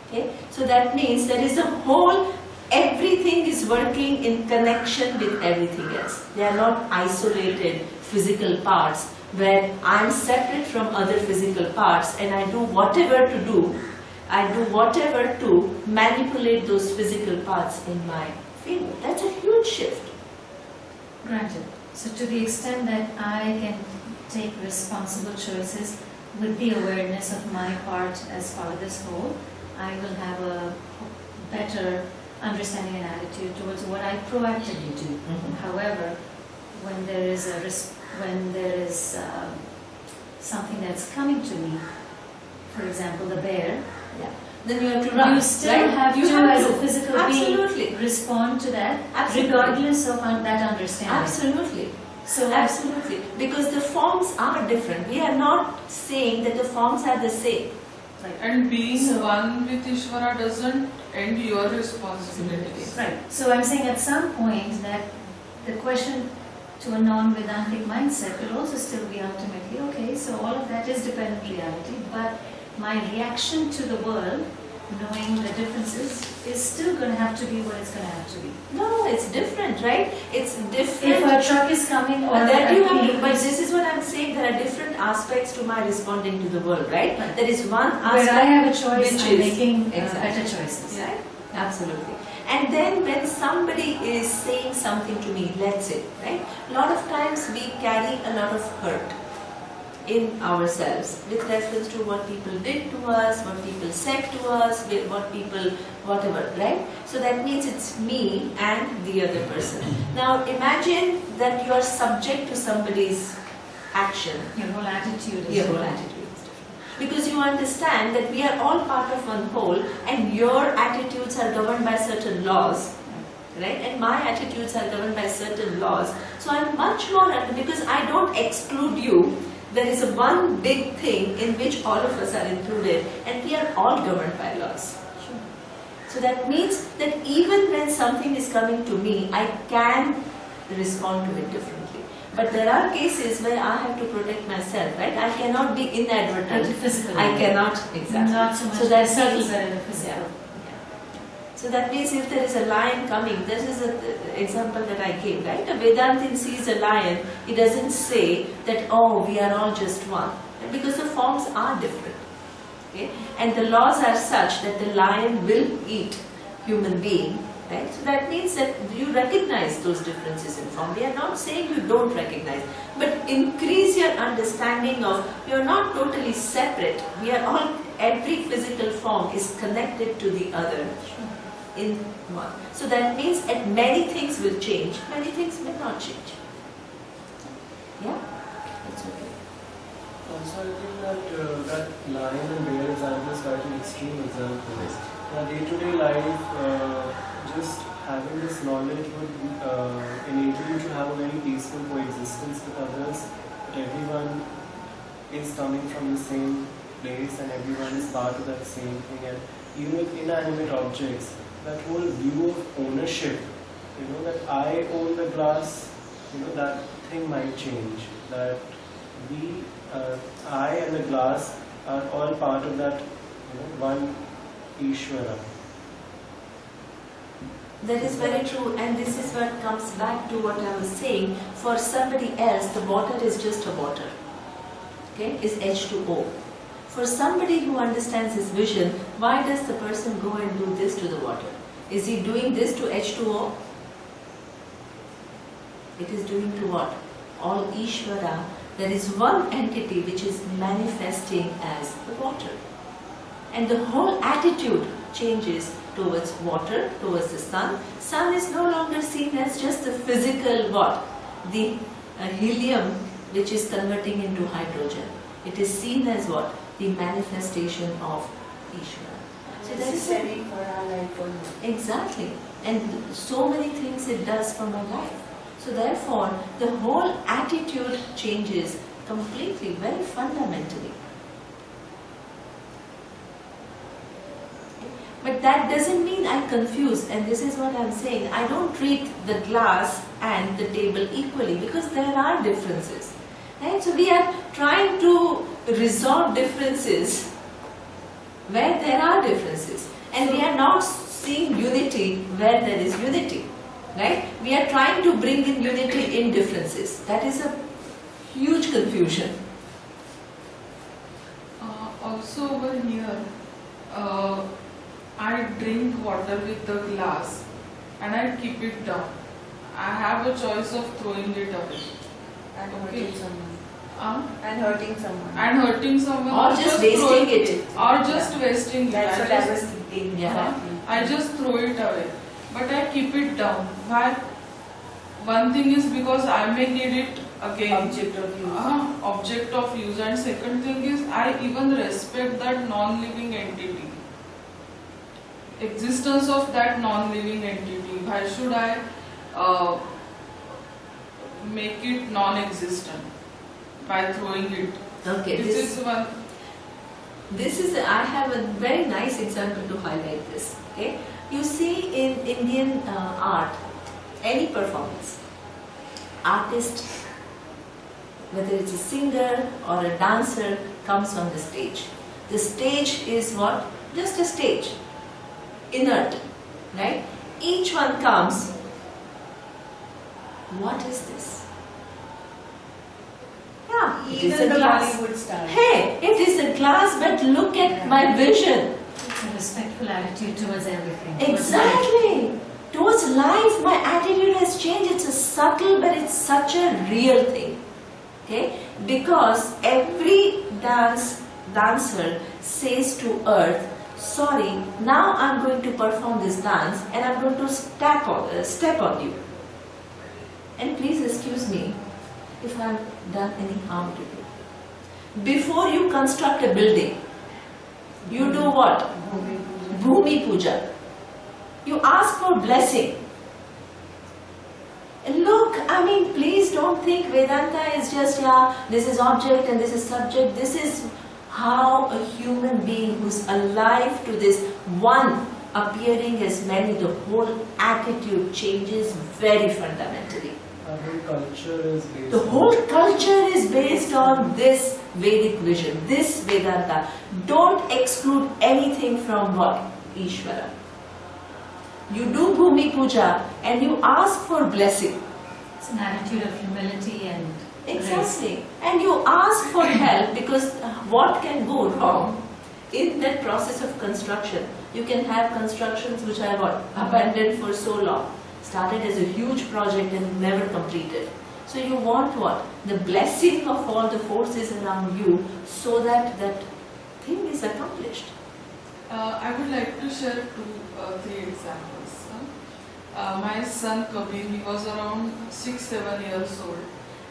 Okay? So that means there is a whole, everything is working in connection with everything else. They are not isolated physical parts where I am separate from other physical parts and I do whatever to do. I do whatever to manipulate those physical parts in my favor. That's a huge shift. Granted. So to the extent that I can take responsible choices with the awareness of my part as part of this whole, I will have a better understanding and attitude towards what I proactively do. However, when there is something that's coming to me, for example, the bear, then you have to run. You still right? have You to, have as to. a physical Absolutely. being, respond to that, Absolutely. regardless of that understanding. Absolutely. So Absolutely. Because the forms are different. We are not saying that the forms are the same. And being So- one with Ishvara doesn't end your responsibility. Right. So I'm saying at some point that the question to a non-Vedantic mindset will also still be ultimately, okay, so all of that is dependent reality, but my reaction to the world, knowing the differences, is still going to have to be what it's going to have to be. No, it's different, right? It's different. If a truck is coming or That you a have to, wheel but is- this is what I'm saying. There are different aspects to my responding to the world, right? Right. There is one where aspect I have a choice, which I'm is- making Exactly. better choices. right? Absolutely. And then when somebody is saying something to me, let's say, right? A lot of times we carry a lot of hurt in ourselves with reference to what people did to us, what people said to us, with what people, whatever, right? So that means it's me and the other person. Now imagine that you are subject to somebody's action. Your whole attitude is Your whole attitude is different. Because you understand that we are all part of one whole and your attitudes are governed by certain laws, right? And my attitudes are governed by certain laws. So I'm much more, because I don't exclude you. There is a one big thing in which all of us are included and we are all governed by laws. So that means that even when something is coming to me, I can respond to it differently. But there are cases where I have to protect myself, right? I cannot be At inadvertent. the physical I level. cannot, exactly. Not so much So that's the subtle, subtle. but at the physical. So that means if there is a lion coming, this is an example that I gave, right? A Vedantin sees a lion, he doesn't say that, oh, we are all just one. Because the forms are different. Okay? And the laws are such that the lion will eat human being. Right? So that means that you recognize those differences in form. We are not saying you don't recognize, but increase your understanding of you are not totally separate. We are all, every physical form is connected to the other in one. So that means that many things will change, many things may not change. Yeah? That's okay. Also, I think that that lion and bear example is quite an extreme example. In our day-to-day life, just having this knowledge would enable you to have a very peaceful coexistence with others. That everyone is coming from the same place and everyone is part of that same thing. And even with inanimate objects, that whole view of ownership, that I own the glass, that thing might change. That I and the glass are all part of that one Ishvara. That is very true, and this is what comes back to what I was saying. For somebody else, the water is just a water. Okay, is H2O. For somebody who understands his vision, why does the person go and do this to the water? Is he doing this to H2O? It is doing to what? All Ishvara. There is one entity which is manifesting as the water. And the whole attitude changes towards water, towards the sun. Sun is no longer seen as just the physical what? The helium which is converting into hydrogen. It is seen as what? The manifestation of Ishvara. So that is necessary for our life only. exactly. And so many things it does for my life. So therefore, the whole attitude changes completely, very fundamentally. But that doesn't mean I confuse, and this is what I'm saying. I don't treat the glass and the table equally because there are differences. Right? So we are trying to resolve differences where there are differences. And we are not seeing unity where there is unity. Right? We are trying to bring in unity in differences. That is a huge confusion. Also over here, I drink water with the glass and I keep it down. I have a choice of throwing it away. And Okay. hurting someone. And hurting someone. Or just wasting throwing it. Or just wasting it. That's what just, I was thinking. Yeah. I just throw it away. But I keep it down. Why? One thing is because I may need it again. Object of use. Object of use. And second thing is I even respect that non-living entity. Existence of that non-living entity. Why should I make it non-existent by throwing it? Okay, This is one. I have a very nice example to highlight this. Okay, you see in Indian art, any performance, artist, whether it's a singer or a dancer, comes on the stage. The stage is what? Just a stage, inert, right? Each one comes. What is this? Yeah, it is Even a the glass. Bollywood star. Hey, it is a glass, but look at my vision. It's a respectful attitude towards everything. towards life. Exactly. Towards life, my attitude has changed. It's a subtle, but it's such a real thing. Okay? Because every dancer says to earth, sorry, now I'm going to perform this dance and I'm going to step on you. And please excuse me if I've done any harm to you. Before you construct a building, you do what? Bhumi Puja. You ask for blessing. And look, I mean, please don't think Vedanta is just, this is object and this is subject. This is how a human being who's alive to this one appearing as many, the whole attitude changes very fundamentally. Our whole culture is based The on whole culture is based on this Vedic vision, this Vedanta. Don't exclude anything from what? Ishvara. You do Bhumi Puja and you ask for blessing. It's an attitude of humility and grace. Exactly. And you ask for help because what can go wrong in that process of construction? You can have constructions which are what? Abandoned for so long. Started as a huge project and never completed. So you want what? The blessing of all the forces around you so that that thing is accomplished. I would like to share three examples. My son Kabir, he was around 6-7 years old,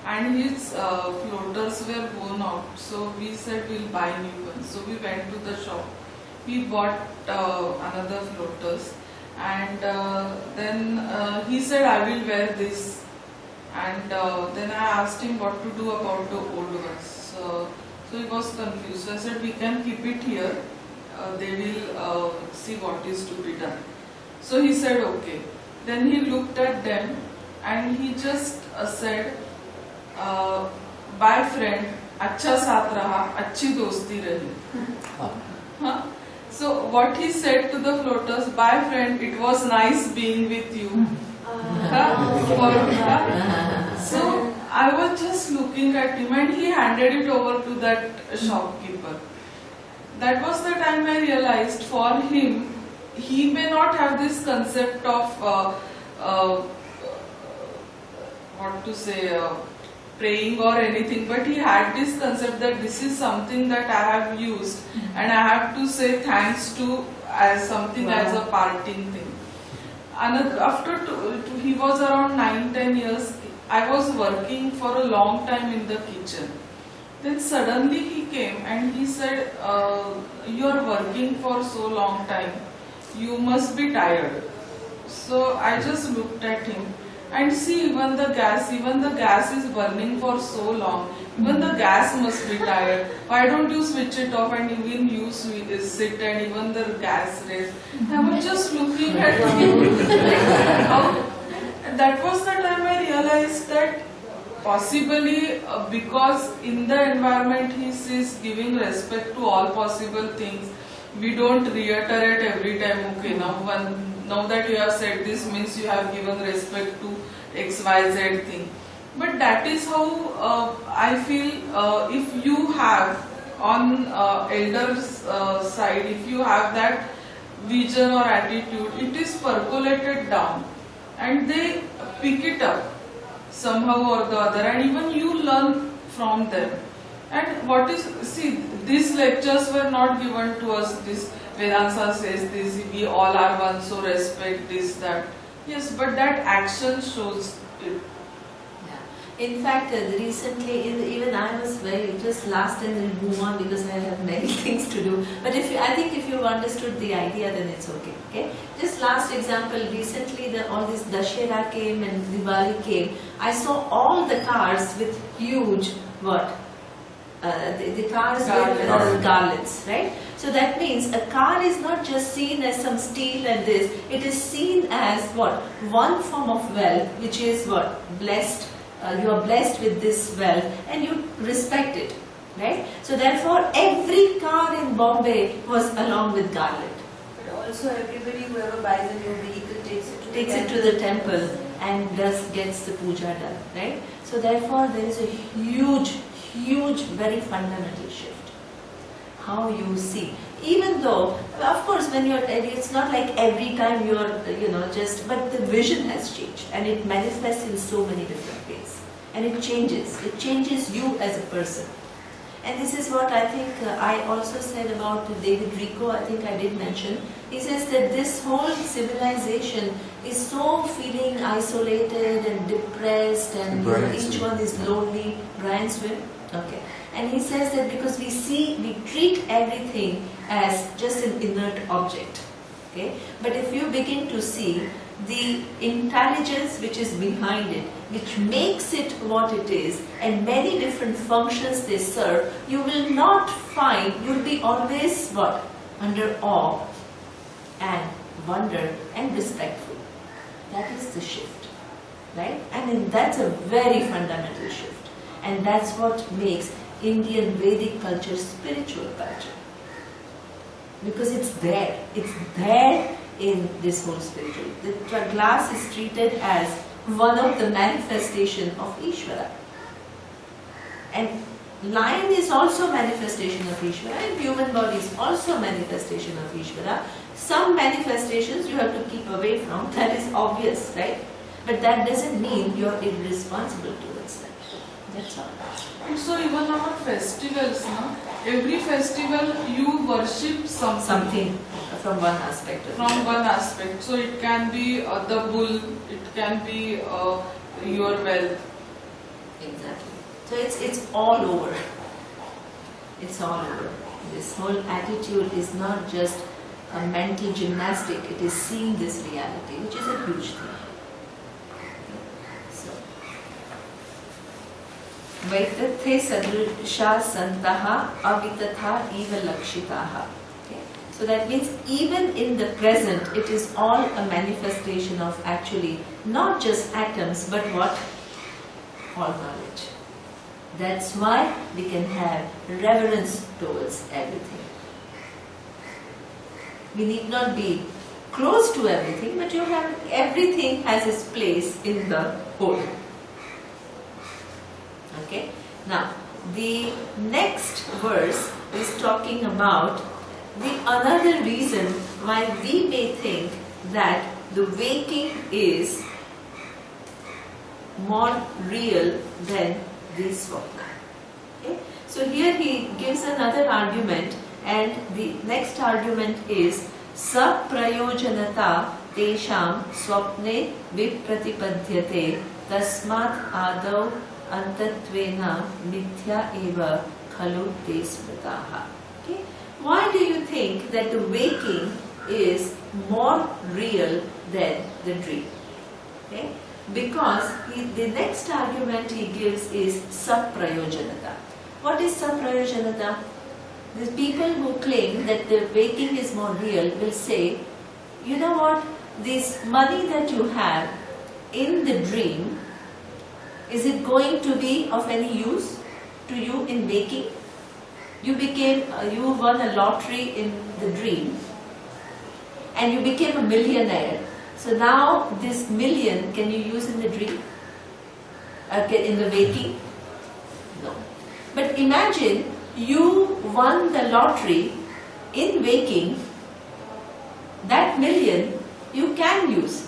and his floaters were worn out. So we said we'll buy new ones. So we went to the shop. We bought another floaters, and then he said, "I will wear this." And then I asked him what to do about the old ones. So he was confused. So I said, "We can keep it here. They will see what is to be done." So he said, "Okay." Then he looked at them and he just said, bye friend, अच्छा साथ रहा, अच्छी दोस्ती रही. Huh? So what he said to the floaters, bye friend, it was nice being with you. So I was just looking at him and he handed it over to that shopkeeper. That was the time I realized for him, he may not have this concept of what to say, praying or anything, but he had this concept that this is something that I have used and I have to say thanks to as something as a parting thing. Another, after he was around 9-10 years, I was working for a long time in the kitchen. Then suddenly he came and he said, you are working for so long time, you must be tired. So I just looked at him and see, even the gas is burning for so long, even the gas must be tired. Why don't you switch it off and even you sit and even the gas rates. I was just looking at him. That was the time I realized that possibly because in the environment he is giving respect to all possible things, we don't reiterate every time, okay, now that you have said this means you have given respect to XYZ thing. But that is how I feel if you have on elders side, if you have that vision or attitude, it is percolated down and they pick it up somehow or the other, and even you learn from them. And what is, see, these lectures were not given to us, this Vedanta says this, we all are one, so respect this, that. Yes, but that action shows it. Yeah. In fact, recently, even I was just last and then move on because I have many things to do. But I think if you've understood the idea, then it's okay. Okay. Just last example, recently all this Dashera came and Diwali came. I saw all the cars with huge, what? The cars with garlands, right? So that means a car is not just seen as some steel and this, it is seen as what? One form of wealth, which is what? Blessed. You are blessed with this wealth and you respect it, right? So therefore every car in Bombay was along with garland. But also everybody whoever buys a new vehicle takes it to the temple and gets the puja done, right? So therefore there is a huge, very fundamental shift. How you see. Even though, of course, when you're, it's not like every time you're, but the vision has changed and it manifests in so many different ways. And it changes you as a person. And this is what I think I also said about David Rico, I think I did mention. He says that this whole civilization is so feeling isolated and depressed and each one is lonely. Brian Swim? Okay. And he says that because we treat everything as just an inert object. Okay? But if you begin to see the intelligence which is behind it, which makes it what it is, and many different functions they serve, you will not find, you'll be always what? Under awe and wonder and respectful. That is the shift. Right? And that's a very fundamental shift. And that's what makes Indian Vedic culture spiritual culture. Because it's there in this whole spiritual. The glass is treated as one of the manifestation of Ishvara. And lion is also manifestation of Ishvara and human body is also manifestation of Ishvara. Some manifestations you have to keep away from, that is obvious, right? But that doesn't mean you're irresponsible towards that. That's all. And so even our festivals, every festival you worship something from one aspect. From one aspect. So it can be the bull, it can be your wealth. Exactly. So it's all over. It's all over. This whole attitude is not just a mental gymnastic, it is seeing this reality, which is a huge thing. Vaitathe sadrisha santaha avitatha eva lakshitaha. So that means even in the present, it is all a manifestation of actually not just atoms, but what? All knowledge. That's why we can have reverence towards everything. We need not be close to everything, but everything has its place in the whole. Okay? Now, the next verse is talking about the another reason why we may think that the waking is more real than the swapna. Okay? So here he gives another argument, and the next argument is saprayojanata tesham swapne vipratipadyate tasmat adau antatvena mithya eva khalu te smritaha. Okay? Why do you think that the waking is more real than the dream? Okay? Because the next argument he gives is saprayojanata. What is saprayojanata? The people who claim that the waking is more real will say, you know what, this money that you have in the dream, is it going to be of any use to you in waking? You won a lottery in the dream and you became a millionaire. So now this million, can you use in the dream? In the waking? No. But imagine you won the lottery in waking, that million you can use.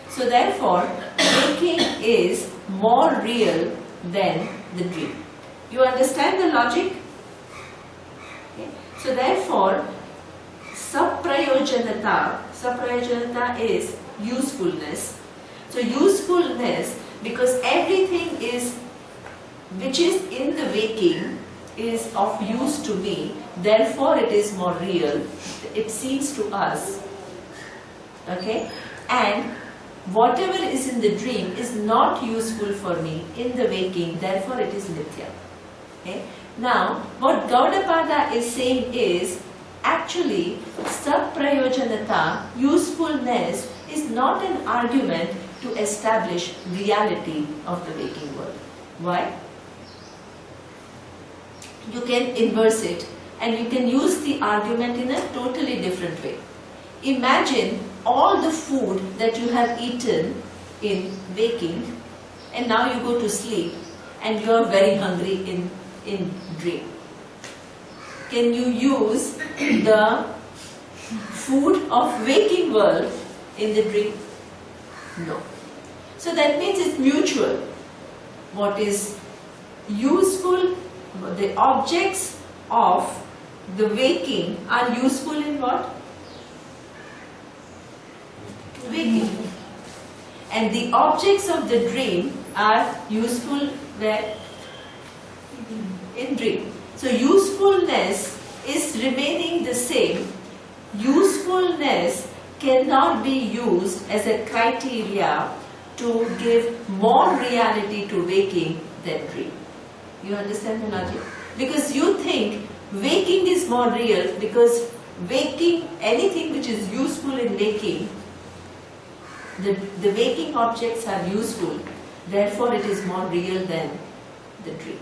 So therefore, waking is more real than the dream. You understand the logic? Okay. So therefore, saprayojanata is usefulness. So usefulness, because everything which is in the waking is of use to me, therefore it is more real. It seems to us. Okay? And whatever is in the dream is not useful for me in the waking, therefore it is mithya. Okay? Now, what Gaudapada is saying is, actually, saprayojanata, usefulness, is not an argument to establish reality of the waking world. Why? You can inverse it and you can use the argument in a totally different way. Imagine all the food that you have eaten in waking, and now you go to sleep and you are very hungry in dream. Can you use the food of waking world in the dream? No. So that means it's mutual. What is useful, the objects of the waking are useful in what? Waking. And the objects of the dream are useful where? In dream. So usefulness is remaining the same. Usefulness cannot be used as a criteria to give more reality to waking than dream. You understand the logic? Because you think waking is more real because waking, anything which is useful in waking, the waking objects are useful, therefore it is more real than the dream.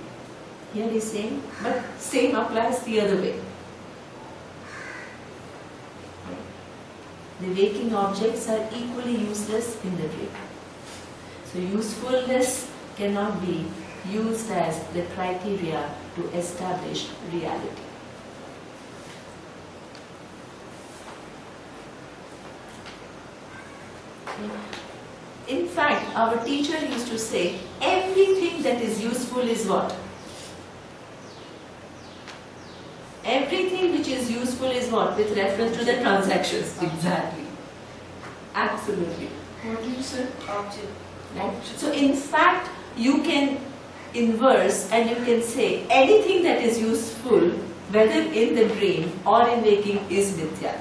Here he is saying, but same applies the other way. The waking objects are equally useless in the dream. So usefulness cannot be used as the criteria to establish reality. In fact, our teacher used to say, everything that is useful is what? Everything which is useful is what? With reference to the transactions. Exactly. Absolutely. What do you say? Object. Right? So in fact, you can inverse and you can say anything that is useful, whether in the dream or in waking, is mithya.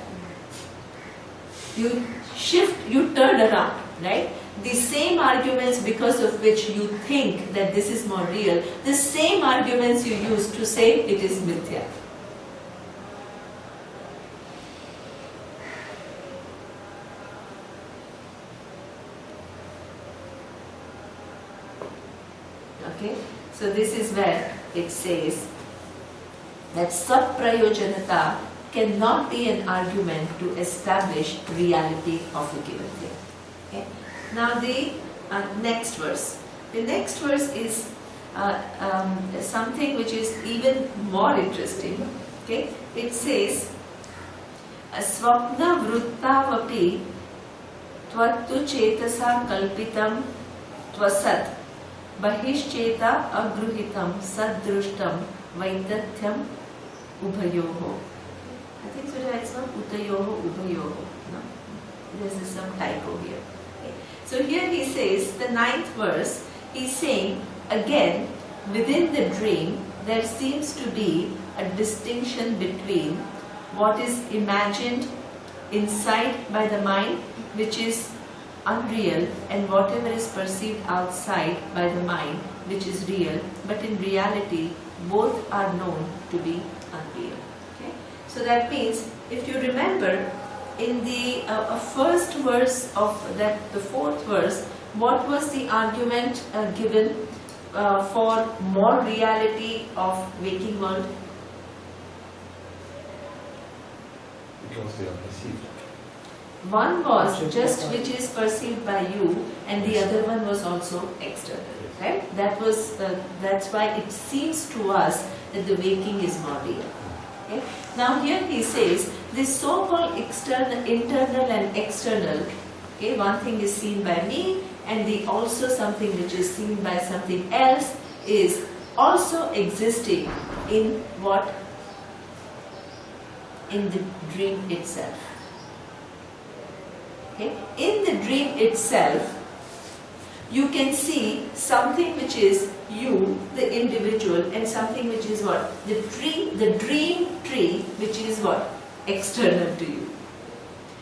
You shift, you turn around, right? The same arguments because of which you think that this is more real, the same arguments you use to say it is mithya. Okay, so this is where it says that saprayojanata cannot be an argument to establish reality of a given thing. Okay? Now the next verse. The next verse is something which is even more interesting. Okay? It says, Swapna vruttavapi tvattu chetasa kalpitam tvasat bahishcheta agruhitam sadrushtam vaitathyam ubhayoho. I think so it's not utayoho, ubhayoho. No? There is some typo here. Okay. So here he says, the 9th verse, he's saying, again, within the dream, there seems to be a distinction between what is imagined inside by the mind, which is unreal, and whatever is perceived outside by the mind, which is real, but in reality, both are known to be unreal. Okay? So that means, if you remember, in the first verse of that, the 4th verse, what was the argument given for more reality of waking world? Because they are perceived. One was just which is perceived by you, and the other one was also external, right? That was that's why it seems to us that the waking is more real. Okay? Now here he says this so-called external, internal and external. Okay, one thing is seen by me, and the also something which is seen by something else is also existing in what? In the dream itself. Okay? In the dream itself, you can see something which is you, the individual, and something which is what? The dream tree, which is what? External to you.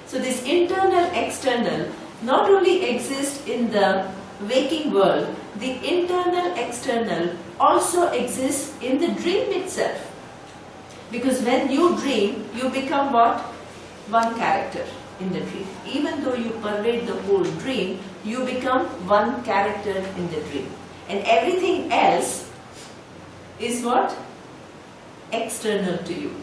So this internal, external not only exists in the waking world, the internal, external also exists in the dream itself. Because when you dream, you become what? One character in the dream. Even though you pervade the whole dream, you become one character in the dream. And everything else is what? External to you.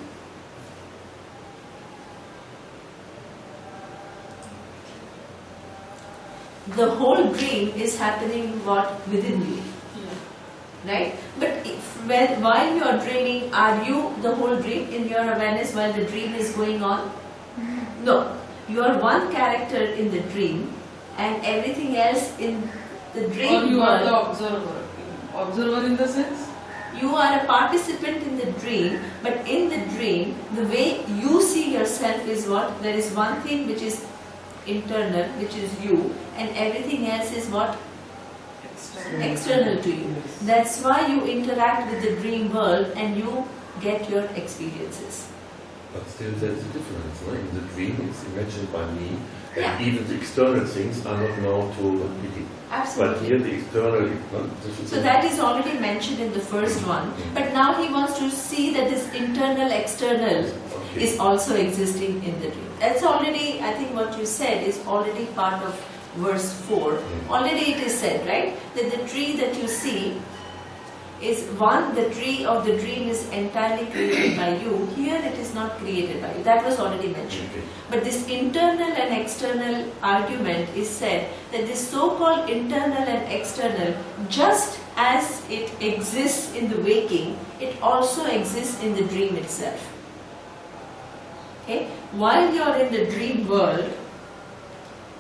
The whole dream is happening what? Within you. Right? But while you are dreaming, are you the whole dream in your awareness while the dream is going on? No. You are one character in the dream, and everything else in the dream Or you world. are the observer. Observer in the sense? You are a participant in the dream, but in the dream, the way you see yourself is what? There is one thing which is internal, which is you, and everything else is what? External to you. That's why you interact with the dream world and you get your experiences. But still there's a difference. No? In the dream it's imagined by me, and Yeah. even the external things are not known to repeat. But Absolutely. here the external is not difficult. So that is already mentioned in the first one. But now he wants to see that this internal, external Okay. is also existing in the dream. That's already, I think what you said is already part of verse 4. Already it is said, right? That the tree that you see is one, the tree of the dream is entirely created by you. Here it is not created by you. That was already mentioned. Okay. But this internal and external argument is said that this so-called internal and external, just as it exists in the waking, it also exists in the dream itself. Okay? While you are in the dream world,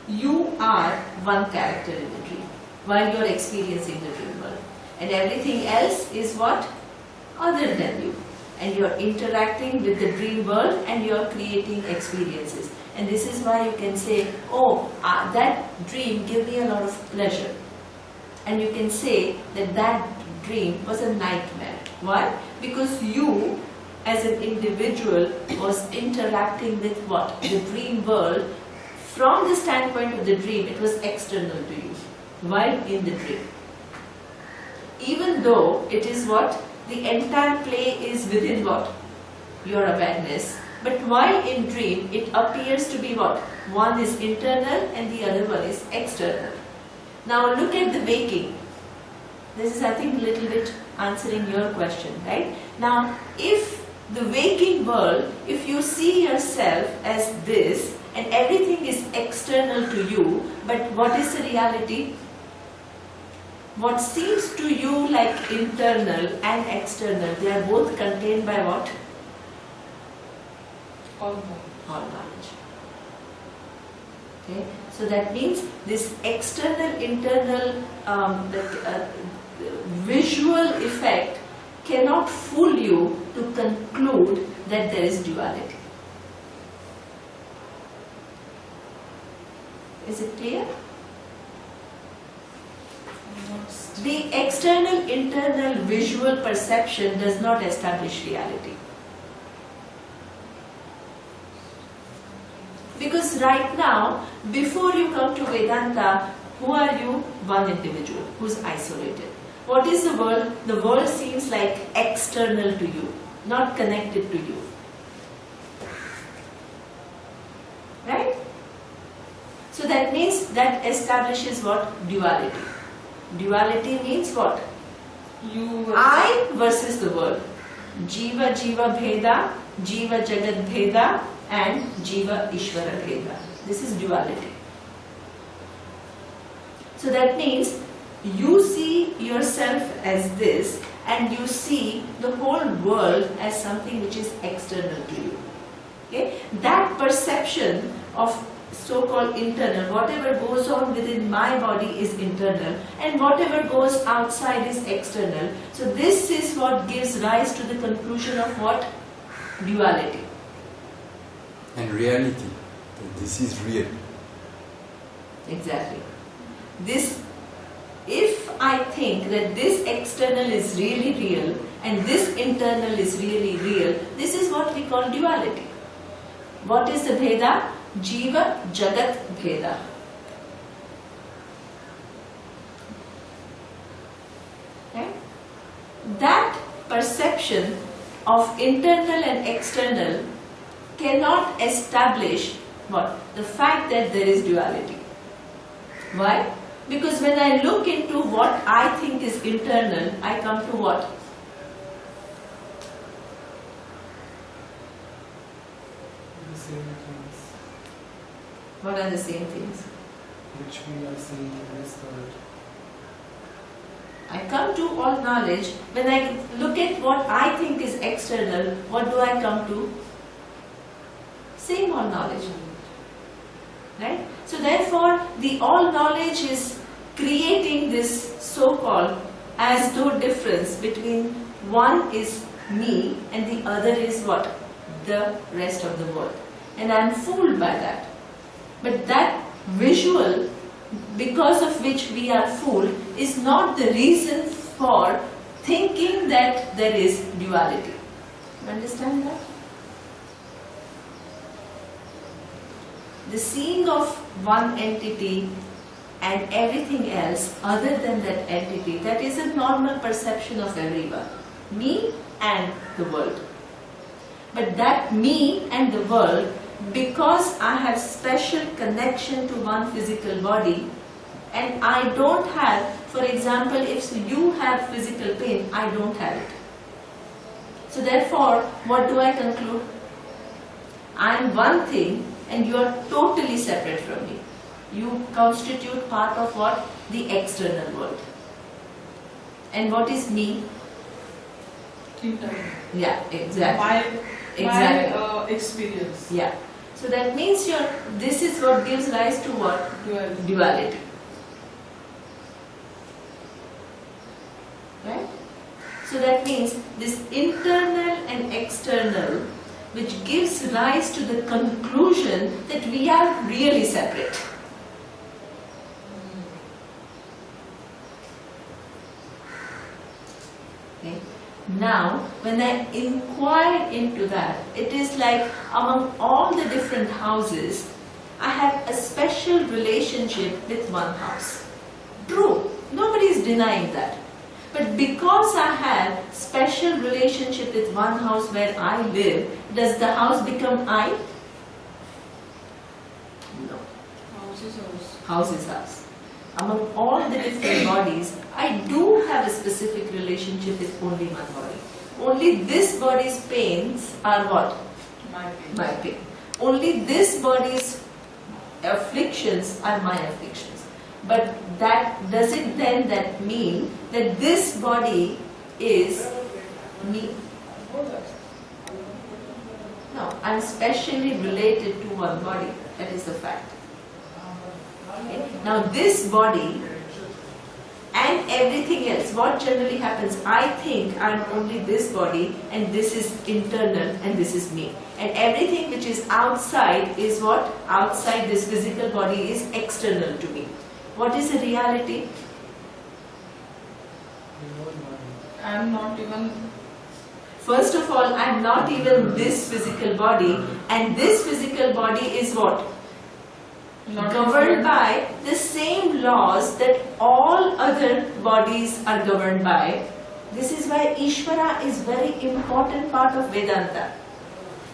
you are one character in the dream while you are experiencing the dream world. And everything else is what? Other than you. And you are interacting with the dream world and you are creating experiences. And this is why you can say, oh, that dream gave me a lot of pleasure. And you can say that that dream was a nightmare. Why? Because you, as an individual, was interacting with what? The dream world. From the standpoint of the dream, it was external to you, while in the dream. Even though it is what? The entire play is within what? Your awareness. But while in dream, it appears to be what? One is internal and the other one is external. Now look at the waking. This is, I think, a little bit answering your question, right? Now, if the waking world, if you see yourself as this and everything is external to you, but what is the reality? What seems to you like internal and external, they are both contained by what? All more. All knowledge. Okay, so that means this external, internal, visual effect cannot fool you to conclude that there is duality. Is it clear? The external, internal, visual perception does not establish reality. Because right now, before you come to Vedanta, who are you? One individual who's isolated. What is the world? The world seems like external to you, not connected to you. Right? So that means that establishes what? Duality. Duality means what? You versus I versus the world. Jiva Jiva Bheda, Jiva Jagat Bheda, and Jiva Ishvara Bheda. This is duality. So that means you see yourself as this and you see the whole world as something which is external to you. Okay? That perception of so-called internal, whatever goes on within my body is internal and whatever goes outside is external. So this is what gives rise to the conclusion of what? Duality. And reality, that this is real. Exactly. This, if I think that this external is really real and this internal is really real, this is what we call duality. What is the Bheda? Jiva Jagat Bheda. Okay? That perception of internal and external cannot establish what? The fact that there is duality. Why? Because when I look into what I think is internal, I come to what? The same things What are the same things? which we are seeing in this world. I come to all knowledge. When I look at what I think is external, what do I come to? Same all knowledge. Right? So therefore, the all knowledge is creating this so-called as though difference between one is me and the other is what? The rest of the world. And I am fooled by that. But that visual, because of which we are fooled, is not the reason for thinking that there is duality. You understand that? The seeing of one entity and everything else other than that entity, that is a normal perception of everyone. Me and the world. But that me and the world, because I have special connection to one physical body and I don't have, for example, if you have physical pain, I don't have it. So therefore, what do I conclude? I am one thing and you are totally separate from me. You constitute part of what? The external world. And what is me? internal. Yeah, exactly. My experience. Yeah. So that means this is what gives rise to what? Duality. Duality. Right? So that means this internal and external, which gives rise to the conclusion that we are really separate. Okay. Now, when I inquire into that, it is like among all the different houses, I have a special relationship with one house. True, nobody is denying that. But because I have special relationship with one house where I live, does the house become I? No. House is house. House is house. Among all the different bodies, I do have a specific relationship with only one body. Only this body's pains are what? My pain. My pain. Only this body's afflictions are my afflictions. But that doesn't then that mean that this body is me? No, I'm specially related to one body. That is the fact. Okay. Now this body and everything else, what generally happens, I think I'm only this body and this is internal and this is me. And everything which is outside is what? Outside this physical body is external to me. What is the reality? I'm not even. First of all, I'm not even this physical body, and this physical body is what? Not Governed by the same laws that all other bodies are governed by. This is why Ishvara is very important part of Vedanta.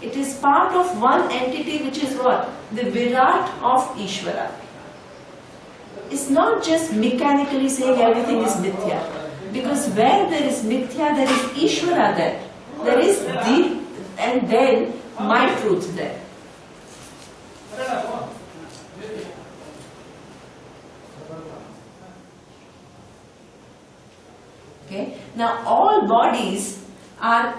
It is part of one entity which is what? The Virat of Ishvara. It's not just mechanically saying everything is mithya. Because where there is mithya, there is Ishvara there. There is the, and then my truth there. Okay. Now all bodies are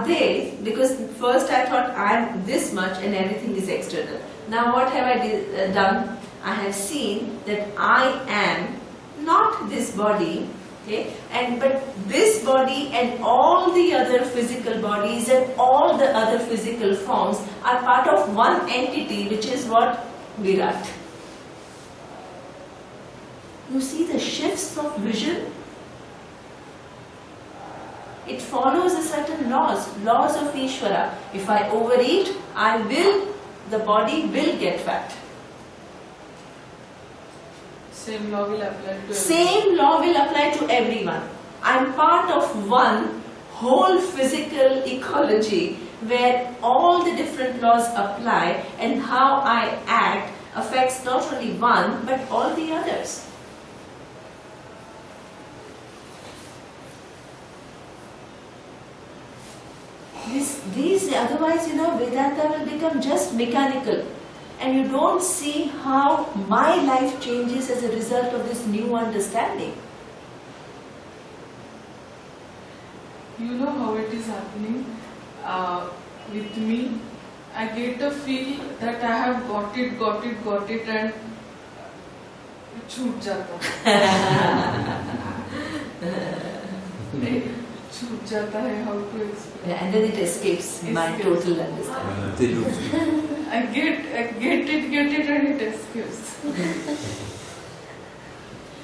there because first I thought I am this much and everything is external. Now what have I done? I have seen that I am not this body. Okay, but this body and all the other physical bodies and all the other physical forms are part of one entity, which is what? Virat. You see the shifts of vision? It follows a certain laws of Ishvara. If I overeat, the body will get fat. Same law will apply to everyone. Same law will apply to everyone. I'm part of one whole physical ecology where all the different laws apply and how I act affects not only one but all the others. Otherwise, Vedanta will become just mechanical. And you don't see how my life changes as a result of this new understanding. You know how it is happening with me. I get a feel that I have got it and छूट जाता है. छूट जाता है, how to explain? And then it escapes my total understanding. I get it and it escapes.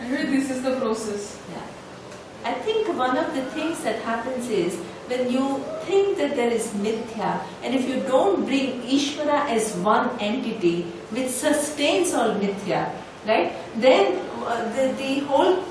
Anyway, this is the process. Yeah. I think one of the things that happens is when you think that there is mithya, and if you don't bring Ishvara as one entity which sustains all mithya, right? Then the whole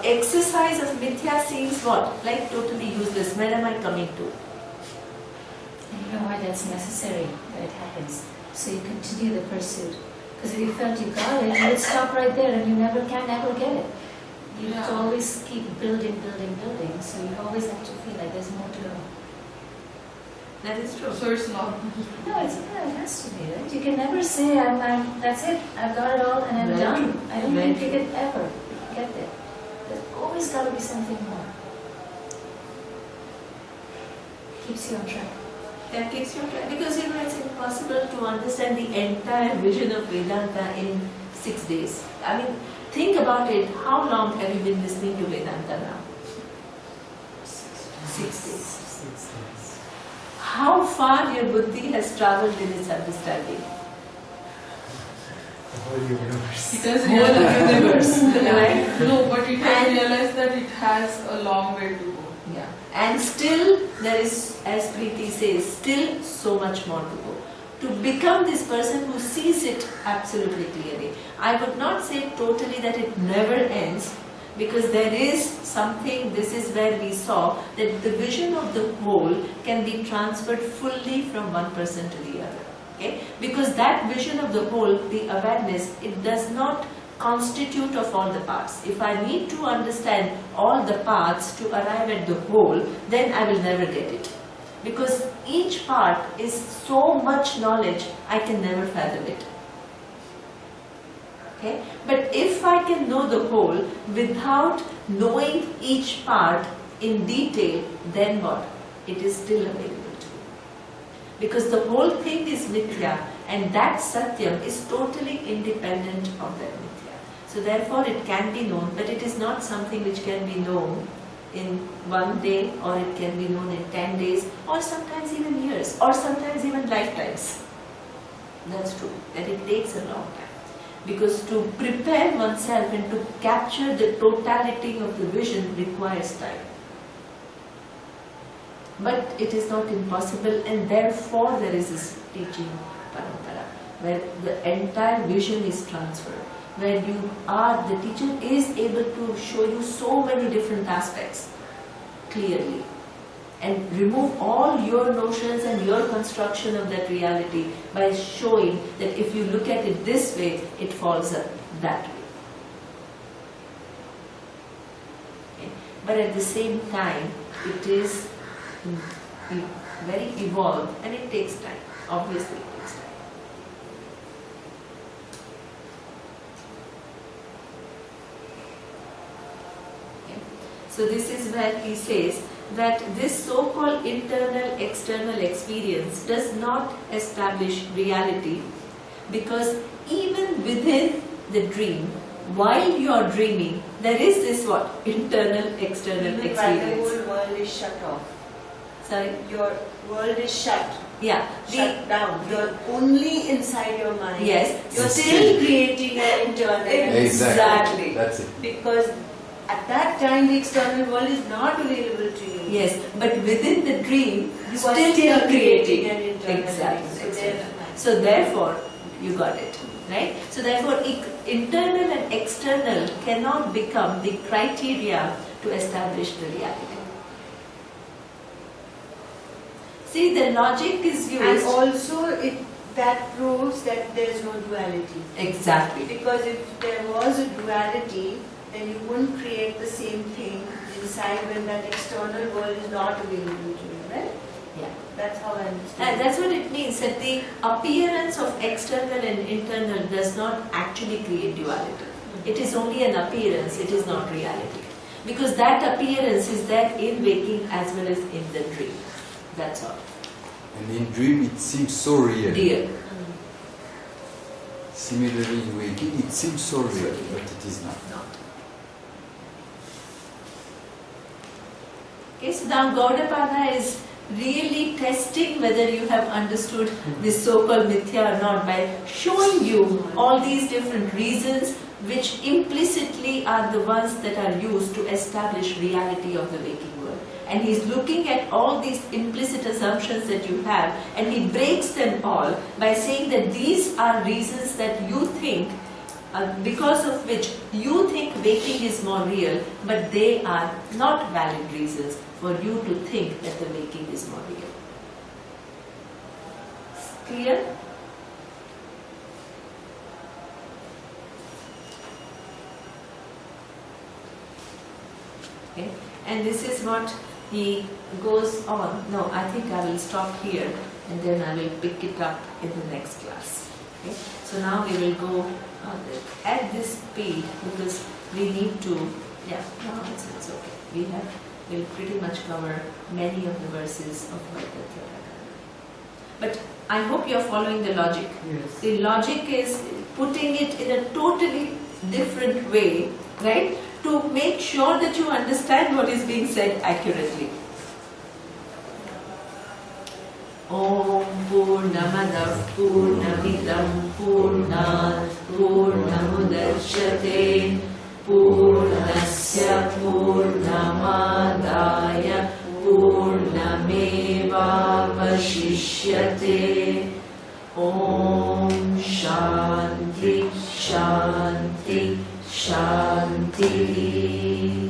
exercise of mithya seems what? Like totally useless. Where am I coming to? You know why that's necessary, that it happens. So you continue the pursuit. Because if you felt you got it, you would stop right there and you can never get it. You have to always keep building. So you always have to feel like there's more to go. That is true. So it's not. No, it has to be, right? You can never say, that's it, I've got it all and I'm Very done. true. I don't Very think you could ever get there. There's always got to be something more. Keeps you on track. That takes you because it's impossible to understand the entire vision of Vedanta in 6 days. I mean, think about it. How long have you been listening to Vedanta now? 6 days. How far your buddhi has traveled in its understanding? The whole universe. It has Whole universe, right? No, but it has realized that it has a long way to go. Yeah. And still there is, as Preeti says, still so much more to go. To become this person who sees it absolutely clearly. I would not say totally that it never ends, because there is something, this is where we saw that the vision of the whole can be transferred fully from one person to the other. Okay? Because that vision of the whole, the awareness, it does not constitute of all the parts. If I need to understand all the parts to arrive at the whole, then I will never get it. Because each part is so much knowledge, I can never fathom it. Okay? But if I can know the whole without knowing each part in detail, then what? It is still available to me. Because the whole thing is mithya, and that satyam is totally independent of that mithya. So therefore it can be known, but it is not something which can be known in one day, or it can be known in 10 days, or sometimes even years, or sometimes even lifetimes. That's true, that it takes a long time. Because to prepare oneself and to capture the totality of the vision requires time. But it is not impossible, and therefore there is this teaching parampara, where the entire vision is transferred, where the teacher is able to show you so many different aspects clearly, and remove all your notions and your construction of that reality by showing that if you look at it this way, it falls up that way. Okay. But at the same time, it is very evolved, and it takes time. Obviously, it takes time. Okay. So this is where he says that this so-called internal external experience does not establish reality, because even within the dream, while you are dreaming, there is this what? Internal external Even while the experience. whole world is shut off. Sorry? Your world is shut. Yeah. Shut down. You're only inside your mind. Yes. You're still creating an internal. Exactly. That's it. Because at that time the external world is not available to you. Yes, but within the dream, You you are still still creating. creating an internal. Exactly. So therefore, you got it, right? So therefore, internal and external cannot become the criteria to establish the reality. See, the logic is used. And also that proves that there is no duality. Exactly. Because if there was a duality, then you wouldn't create the same thing inside when that external world is not available to you, right? Yeah. That's how I understand. And that's what it means, that the appearance of external and internal does not actually create duality. It is only an appearance, it is not reality. Because that appearance is there in waking as well as in the dream. That's all. And in dream it seems so real. Dear. Similarly in waking it seems so real, but it is not. Okay, so now Gaudapada is really testing whether you have understood this so-called mithya or not by showing you all these different reasons which implicitly are the ones that are used to establish reality of the waking world. And he's looking at all these implicit assumptions that you have, and he breaks them all by saying that these are reasons that you think, because of which you think waking is more real, but they are not valid reasons for you to think that the waking is more real. Clear? Okay. And this is what he goes on. No, I think I will stop here and then I will pick it up in the next class. Okay. So now we will go at this speed because we need to, no, it's okay. We'll pretty much cover many of the verses of Vaidya. But I hope you're following the logic. Yes. The logic is putting it in a totally different way, right? To make sure that you understand what is being said accurately. Om Purnamadav Purnamidam Purnat Purnamudachyate Purnasya Purnamadaya Purnameva Vashishyate. Om Shanti Shanti Shanti.